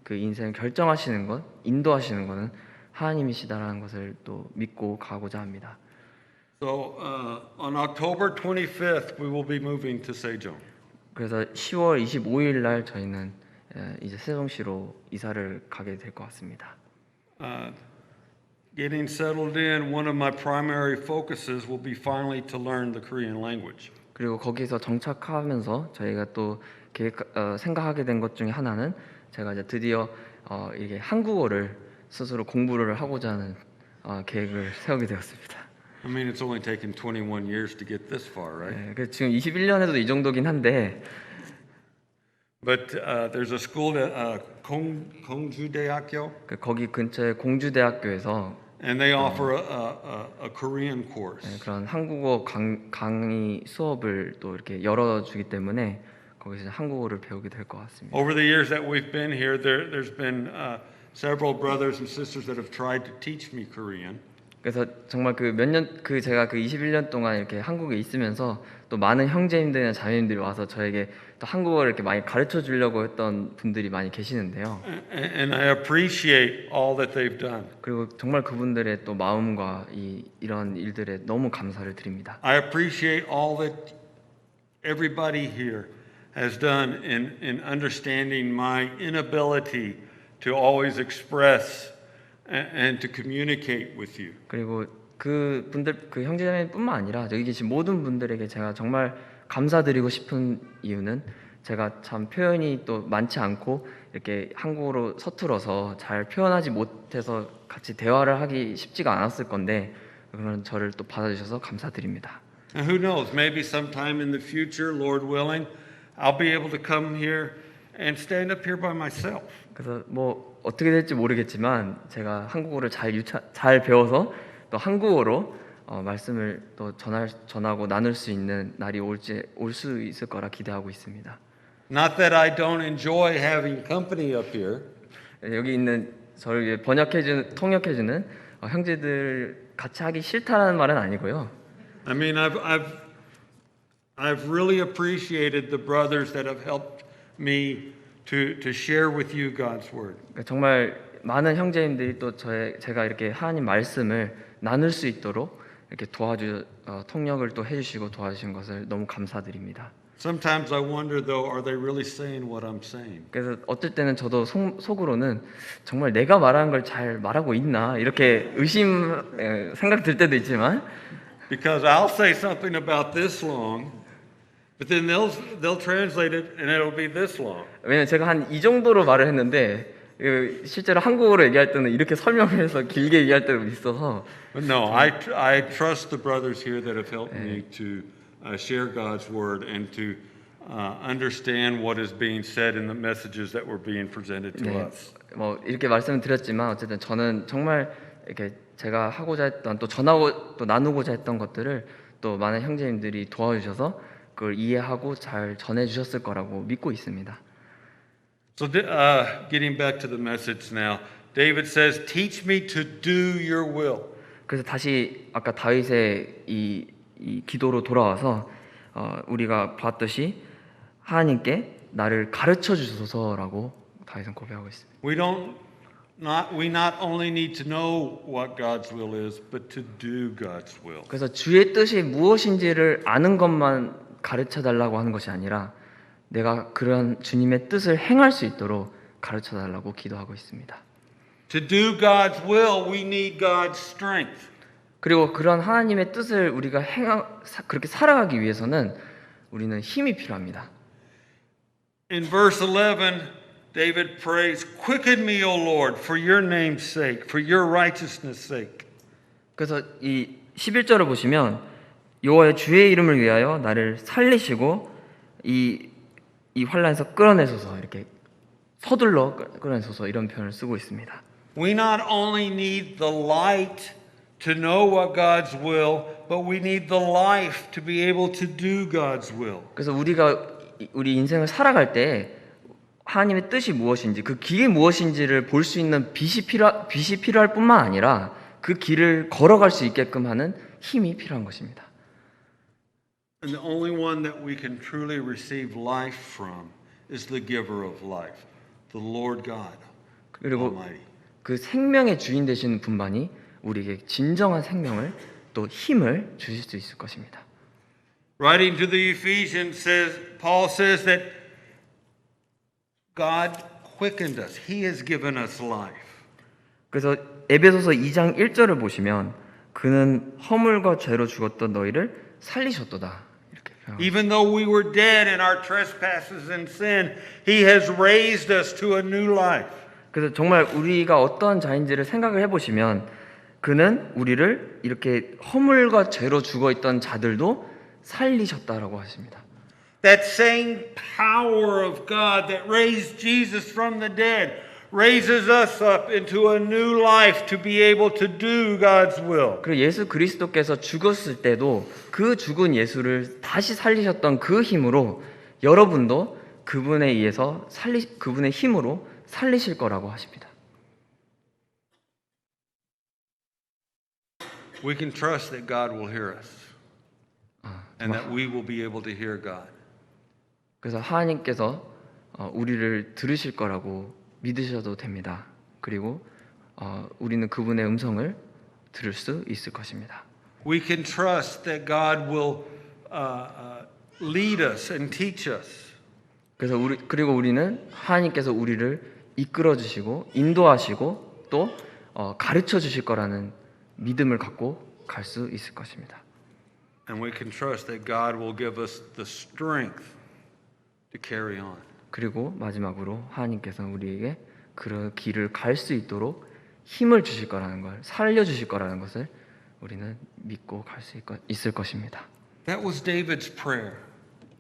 Speaker 2: 그 인생을 결정하시는 것, 인도하시는 것은 하나님이시다라는 것을 또 믿고 가고자 합니다.
Speaker 1: So on October 25th, we will be moving to Sejong.
Speaker 2: 그래서 10월 25일 날 저희는 이제 세종시로 이사를 가게 될 것 같습니다.
Speaker 1: getting settled in, one of my primary focuses will be finally to learn the Korean language.
Speaker 2: 그리고 거기서 정착하면서 저희가 또 생각하게 된 것 중에 하나는 제가 이제 드디어 이게 한국어를 스스로 공부를 하고자 하는 계획을 세우게 되었습니다.
Speaker 1: I mean, it's only taken 21 years to get this far, right?
Speaker 2: 네, 그래서 지금 21년에도 이 정도긴 한데
Speaker 1: But there's a school, Kongju-daekyo,
Speaker 2: 거기 근처에 공주대학교에서
Speaker 1: and they offer a Korean course.
Speaker 2: 그런 한국어 강의 수업을 또 이렇게 열어주기 때문에 거기서 한국어를 배우게 될 것 같습니다.
Speaker 1: Over the years that we've been here, there's been several brothers and sisters that have tried to teach me Korean.
Speaker 2: 그래서 정말 제가 그 21년 동안 이렇게 한국에 있으면서 또 많은 형제님들이나 자매님들이 와서 저에게 또 한국어를 이렇게 많이 가르쳐 주려고 했던 분들이 많이 계시는데요.
Speaker 1: And I appreciate all that they've done.
Speaker 2: 그리고 정말 그분들의 또 마음과 이런 일들에 너무 감사를 드립니다.
Speaker 1: I appreciate all that everybody here has done in understanding my inability to always express and to communicate with you.
Speaker 2: 그리고 그 형제자매뿐만 아니라 여기 계신 모든 분들에게 제가 정말 감사드리고 싶은 이유는 제가 참 표현이 또 많지 않고 이렇게 한국어로 서툴어서 잘 표현하지 못해서 같이 대화를 하기 쉽지가 않았을 건데 그런 저를 또 받아주셔서 감사드립니다.
Speaker 1: And who knows, maybe sometime in the future, Lord willing, I'll be able to come here and stand up here by myself.
Speaker 2: 그래서 뭐 어떻게 될지 모르겠지만 제가 한국어를 잘 배워서 또 한국어로 말씀을 또 전하고 나눌 수 있는 날이 올 수 있을 거라 기대하고 있습니다.
Speaker 1: Not that I don't enjoy having company up here.
Speaker 2: 여기 있는 저를 통역해주는 형제들 같이 하기 싫다는 말은 아니고요.
Speaker 1: I mean, I've really appreciated the brothers that have helped me to share with you God's word.
Speaker 2: 정말 많은 형제님들이 또 제가 이렇게 하나님 말씀을 나눌 수 있도록 이렇게 통역을 또 해주시고 도와주신 것을 너무 감사드립니다.
Speaker 1: Sometimes I wonder though, are they really saying what I'm saying?
Speaker 2: 그래서 어떨 때는 저도 속으로는 정말 내가 말하는 걸 잘 말하고 있나 이렇게 생각 들 때도 있지만
Speaker 1: Because I'll say something about this long, but then they'll translate it and it'll be this long.
Speaker 2: 왜냐면 제가 한 이 정도로 말을 했는데 실제로 한국어로 얘기할 때는 이렇게 설명해서 길게 얘기할 때도 있어서.
Speaker 1: But no, I trust the brothers here that have helped me to share God's word and to understand what is being said in the messages that were being presented to us.
Speaker 2: 뭐 이렇게 말씀을 드렸지만 어쨌든 저는 정말 이렇게 제가 하고자 했던 또 전하고 또 나누고자 했던 것들을 또 많은 형제님들이 도와주셔서 그걸 이해하고 잘 전해 주셨을 거라고 믿고 있습니다.
Speaker 1: So getting back to the message now, David says, "Teach me to do your will."
Speaker 2: 그래서 다시 아까 다윗의 이 기도로 돌아와서 우리가 봤듯이 하나님께 나를 가르쳐 주소서라고 다윗은 고백하고 있습니다.
Speaker 1: We not only need to know what God's will is, but to do God's will.
Speaker 2: 그래서 주의 뜻이 무엇인지를 아는 것만 가르쳐 달라고 하는 것이 아니라 내가 그런 주님의 뜻을 행할 수 있도록 가르쳐 달라고 기도하고 있습니다.
Speaker 1: To do God's will, we need God's strength.
Speaker 2: 그리고 그런 하나님의 뜻을 우리가 그렇게 살아가기 위해서는 우리는 힘이 필요합니다.
Speaker 1: In verse 11, David prays, "Quicken me, O Lord, for your name's sake, for your righteousness' sake."
Speaker 2: 그래서 이 11절을 보시면 여호와의 주의 이름을 위하여 나를 살리시고 이 환난에서 끌어내소서 이렇게 서둘러 끌어내소서 이런 표현을 쓰고 있습니다.
Speaker 1: We not only need the light to know what God's will, but we need the life to be able to do God's will.
Speaker 2: 그래서 우리 인생을 살아갈 때 하나님의 뜻이 무엇인지 그 길이 무엇인지를 볼 수 있는 빛이 필요할 뿐만 아니라 그 길을 걸어갈 수 있게끔 하는 힘이 필요한 것입니다.
Speaker 1: And the only one that we can truly receive life from is the giver of life, the Lord God
Speaker 2: 그리고
Speaker 1: Almighty.
Speaker 2: 그 생명의 주인 되시는 분만이 우리에게 진정한 생명을 또 힘을 주실 수 있을 것입니다.
Speaker 1: Writing to the Ephesians, Paul says that God quickened us. He has given us life.
Speaker 2: 그래서 에베소서 2장 1절을 보시면 그는 허물과 죄로 죽었던 너희를 살리셨도다. 이렇게 표현합니다.
Speaker 1: Even though we were dead in our trespasses and sin, He has raised us to a new life.
Speaker 2: 그래서 정말 우리가 어떠한 자인지를 생각을 해보시면 그는 우리를 이렇게 허물과 죄로 죽어있던 자들도 살리셨다라고 하십니다.
Speaker 1: That same power of God that raised Jesus from the dead raises us up into a new life to be able to do God's will.
Speaker 2: 그리고 예수 그리스도께서 죽었을 때도 그 죽은 예수를 다시 살리셨던 그 힘으로 여러분도 그분에 의해서 그분의 힘으로 살리실 거라고 하십니다.
Speaker 1: We can trust that God will hear us and that we will be able to hear God.
Speaker 2: 그래서 하나님께서 우리를 들으실 거라고 믿으셔도 됩니다. 그리고 우리는 그분의 음성을 들을 수 있을 것입니다.
Speaker 1: We can trust that God will lead us and teach us.
Speaker 2: 그래서 그리고 우리는 하나님께서 우리를 이끌어 주시고 인도하시고 또 가르쳐 주실 거라는 믿음을 갖고 갈 수 있을 것입니다.
Speaker 1: And we can trust that God will give us the strength to carry on.
Speaker 2: 그리고 마지막으로 하나님께서는 우리에게 그 길을 갈 수 있도록 힘을 주실 거라는 걸, 살려 주실 거라는 것을 우리는 믿고 갈 수 있을 것입니다.
Speaker 1: That was David's prayer.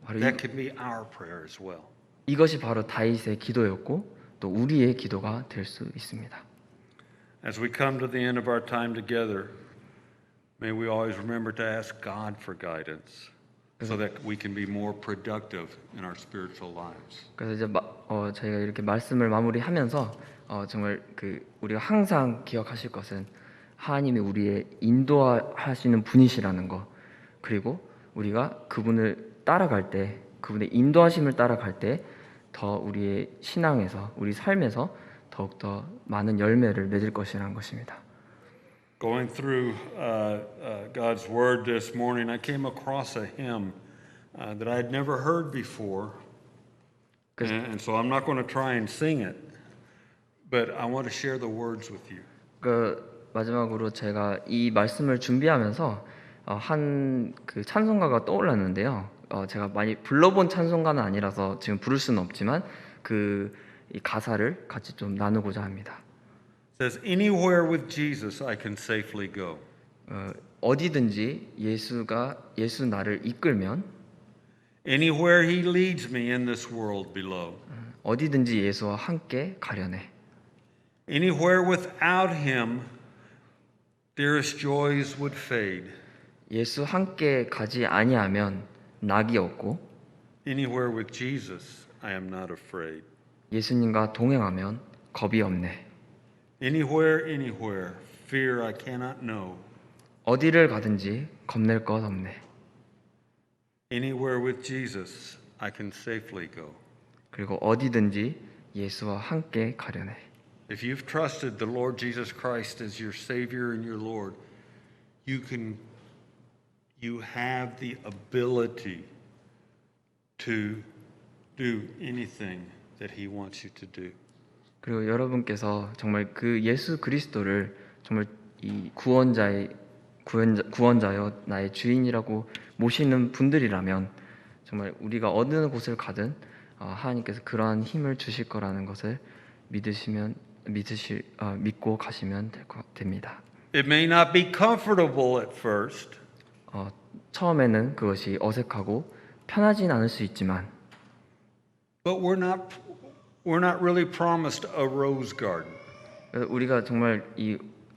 Speaker 2: 바로
Speaker 1: That can be our prayer as well.
Speaker 2: 이것이 바로 다윗의 기도였고 또 우리의 기도가 될 수 있습니다.
Speaker 1: As we come to the end of our time together, may we always remember to ask God for guidance so that we can be more productive in our spiritual lives.
Speaker 2: 그래서 이제 저희가 이렇게 말씀을 마무리하면서 정말 우리가 항상 기억하실 것은 하나님이 우리의 인도하시는 분이시라는 거, 그리고 우리가 그분을 따라갈 때, 그분의 인도하심을 따라갈 때 더 우리의 신앙에서, 우리 삶에서 더욱더 많은 열매를 맺을 것이라는 것입니다.
Speaker 1: Going through God's Word this morning, I came across a hymn that I had never heard before, and so I'm not going to try and sing it, but I want to share the words with you.
Speaker 2: 마지막으로 제가 이 말씀을 준비하면서 한 찬송가가 떠올랐는데요. 제가 많이 불러본 찬송가는 아니라서 지금 부를 수는 없지만 이 가사를 같이 좀 나누고자 합니다.
Speaker 1: It says, "Anywhere with Jesus I can safely go.
Speaker 2: 어디든지 예수 나를 이끌면,
Speaker 1: Anywhere He leads me in this world below.
Speaker 2: 어디든지 예수와 함께 가려네.
Speaker 1: Anywhere without Him, dearest joys would fade.
Speaker 2: 예수 함께 가지 아니하면 낙이 없고,
Speaker 1: Anywhere with Jesus, I am not afraid.
Speaker 2: 예수님과 동행하면 겁이 없네.
Speaker 1: Anywhere, fear I cannot know.
Speaker 2: 어디를 가든지 겁낼 것 없네.
Speaker 1: Anywhere with Jesus, I can safely go."
Speaker 2: 그리고 어디든지 예수와 함께 가려네.
Speaker 1: If you've trusted the Lord Jesus Christ as your Savior and your Lord, you have the ability to do anything that He wants you to do.
Speaker 2: 그리고 여러분께서 정말 그 예수 그리스도를 정말 이 구원자여 나의 주인이라고 모시는 분들이라면 정말 우리가 어느 곳을 가든 하나님께서 그러한 힘을 주실 거라는 것을 믿고 가시면 됩니다.
Speaker 1: It may not be comfortable at first,
Speaker 2: 처음에는 그것이 어색하고 편하진 않을 수 있지만,
Speaker 1: but we're not really promised a rose garden.
Speaker 2: 우리가 정말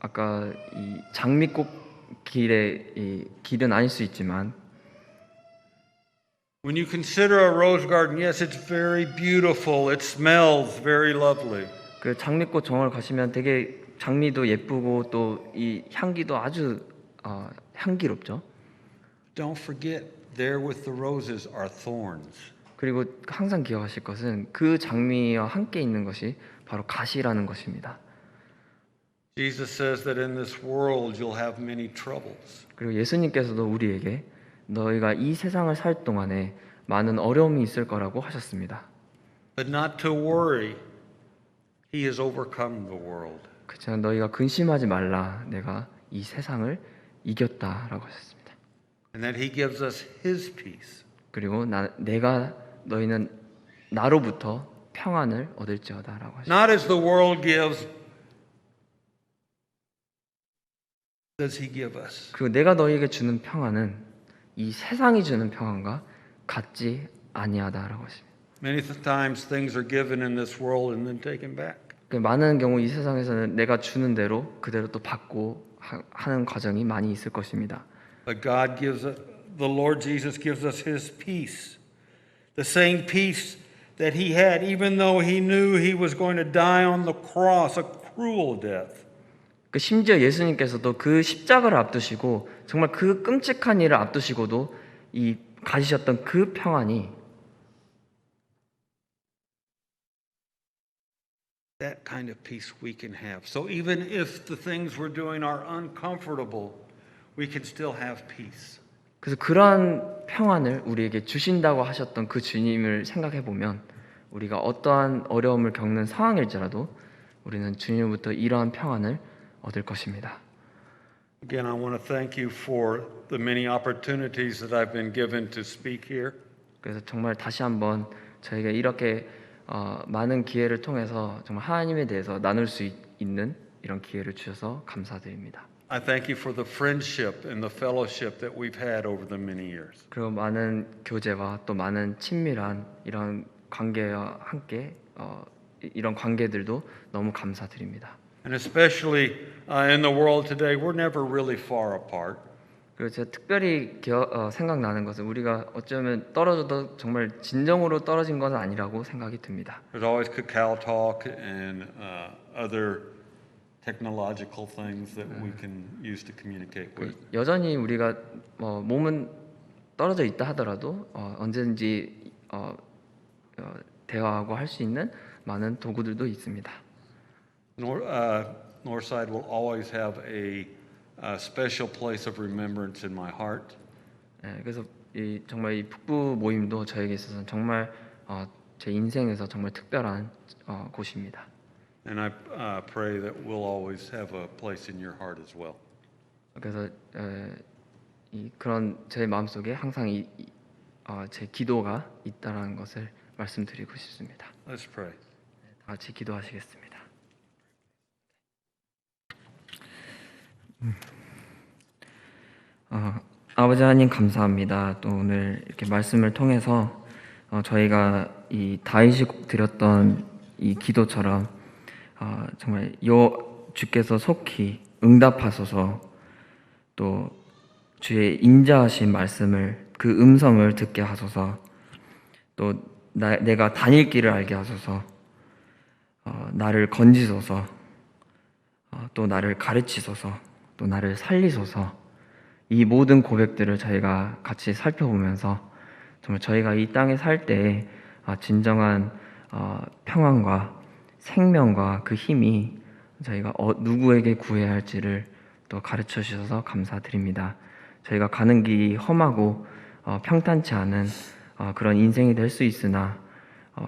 Speaker 2: 아까 이 장미꽃 길은 아닐 수 있지만,
Speaker 1: When you consider a rose garden, yes, it's very beautiful. It smells very lovely.
Speaker 2: 그 장미꽃 정원을 가시면 되게 장미도 예쁘고 또 이 향기도 아주 향기롭죠.
Speaker 1: Don't forget, there with the roses are thorns.
Speaker 2: 그리고 항상 기억하실 것은 그 장미와 함께 있는 것이 바로 가시라는 것입니다.
Speaker 1: Jesus says that in this world you'll have many troubles.
Speaker 2: 그리고 예수님께서도 우리에게 너희가 이 세상을 살 동안에 많은 어려움이 있을 거라고 하셨습니다.
Speaker 1: But not to worry. He has overcome the world.
Speaker 2: 그렇지만 너희가 근심하지 말라. 내가 이 세상을 이겼다라고 하셨습니다.
Speaker 1: And that he gives us his peace.
Speaker 2: 그리고 내가 너희는 나로부터 평안을 얻을지어다라고 하셨습니다.
Speaker 1: Not as the world gives, does he give us.
Speaker 2: 그리고 내가 너희에게 주는 평안은 이 세상이 주는 평안과 같지 아니하다라고 하십니다.
Speaker 1: Many times things are given in this world and then taken back.
Speaker 2: 많은 경우 이 세상에서는 내가 주는 대로 그대로 또 받고 하는 과정이 많이 있을 것입니다.
Speaker 1: But God gives us, the Lord Jesus gives us his peace. The same peace that he had even though he knew he was going to die on the cross, a cruel death.
Speaker 2: 그 심지어 예수님께서도 그 십자가를 앞두시고 정말 그 끔찍한 일을 앞두시고도 이 가지셨던 그 평안이
Speaker 1: That kind of peace we can have. So even if the things we're doing are uncomfortable, we can still have peace.
Speaker 2: 그래서 그러한 평안을 우리에게 주신다고 하셨던 그 주님을 생각해 보면 우리가 어떠한 어려움을 겪는 상황일지라도 우리는 주님으로부터 이러한 평안을 얻을 것입니다.
Speaker 1: Again, I want to thank you for the many opportunities that I've been given to speak here.
Speaker 2: 그래서 정말 다시 한번 저희가 이렇게 많은 기회를 통해서 정말 하나님에 대해서 나눌 수 있는 이런 기회를 주셔서 감사드립니다.
Speaker 1: I thank you for the friendship and the fellowship that we've had over the many years.
Speaker 2: 그리고 많은 교제와 또 많은 친밀한 이런 관계와 함께 이런 관계들도 너무 감사드립니다.
Speaker 1: And especially in the world today, we're never really far apart.
Speaker 2: 그리고 제가 특별히 생각나는 것은 우리가 어쩌면 떨어져도 정말 진정으로 떨어진 것은 아니라고 생각이 듭니다.
Speaker 1: There's always Kakao Talk and other technological things that we can use to communicate with.
Speaker 2: 여전히 우리가 몸은 떨어져 있다 하더라도 언제든지 대화하고 할 수 있는 많은 도구들도 있습니다.
Speaker 1: Northside will always have a special place of remembrance in my heart.
Speaker 2: 그래서 정말 이 북부 모임도 저에게 있어서는 정말 제 인생에서 정말 특별한 곳입니다.
Speaker 1: And I pray that we'll always have a place in your heart as well.
Speaker 2: 그래서 그런 제 마음속에 항상 제 기도가 있다라는 것을 말씀드리고 싶습니다.
Speaker 1: Let's pray.
Speaker 2: 다 같이 기도하시겠습니다. 아버지 하나님 감사합니다. 또 오늘 이렇게 말씀을 통해서 저희가 이 다윗이 드렸던 이 기도처럼 정말 주께서 속히 응답하소서 또 주의 인자하신 말씀을 그 음성을 듣게 하소서 또 내가 다닐 길을 알게 하소서 나를 건지소서 또 나를 가르치소서 또 나를 살리소서 이 모든 고백들을 저희가 같이 살펴보면서 정말 저희가 이 땅에 살 때 진정한 평안과 생명과 그 힘이 저희가 누구에게 구해야 할지를 또 가르쳐 주셔서 감사드립니다. 저희가 가는 길이 험하고 평탄치 않은 그런 인생이 될 수 있으나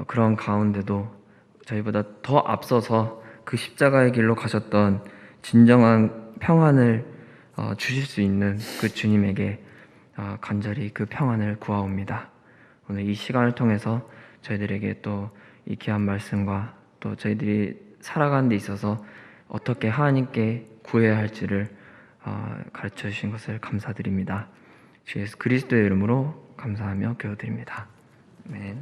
Speaker 2: 그런 가운데도 저희보다 더 앞서서 그 십자가의 길로 가셨던 진정한 평안을 주실 수 있는 그 주님에게 간절히 그 평안을 구하옵니다. 오늘 이 시간을 통해서 저희들에게 또 이 귀한 말씀과 또 저희들이 살아가는 데 있어서 어떻게 하나님께 구해야 할지를 가르쳐 주신 것을 감사드립니다. 주 예수 그리스도의 이름으로 감사하며 기도드립니다. 아멘.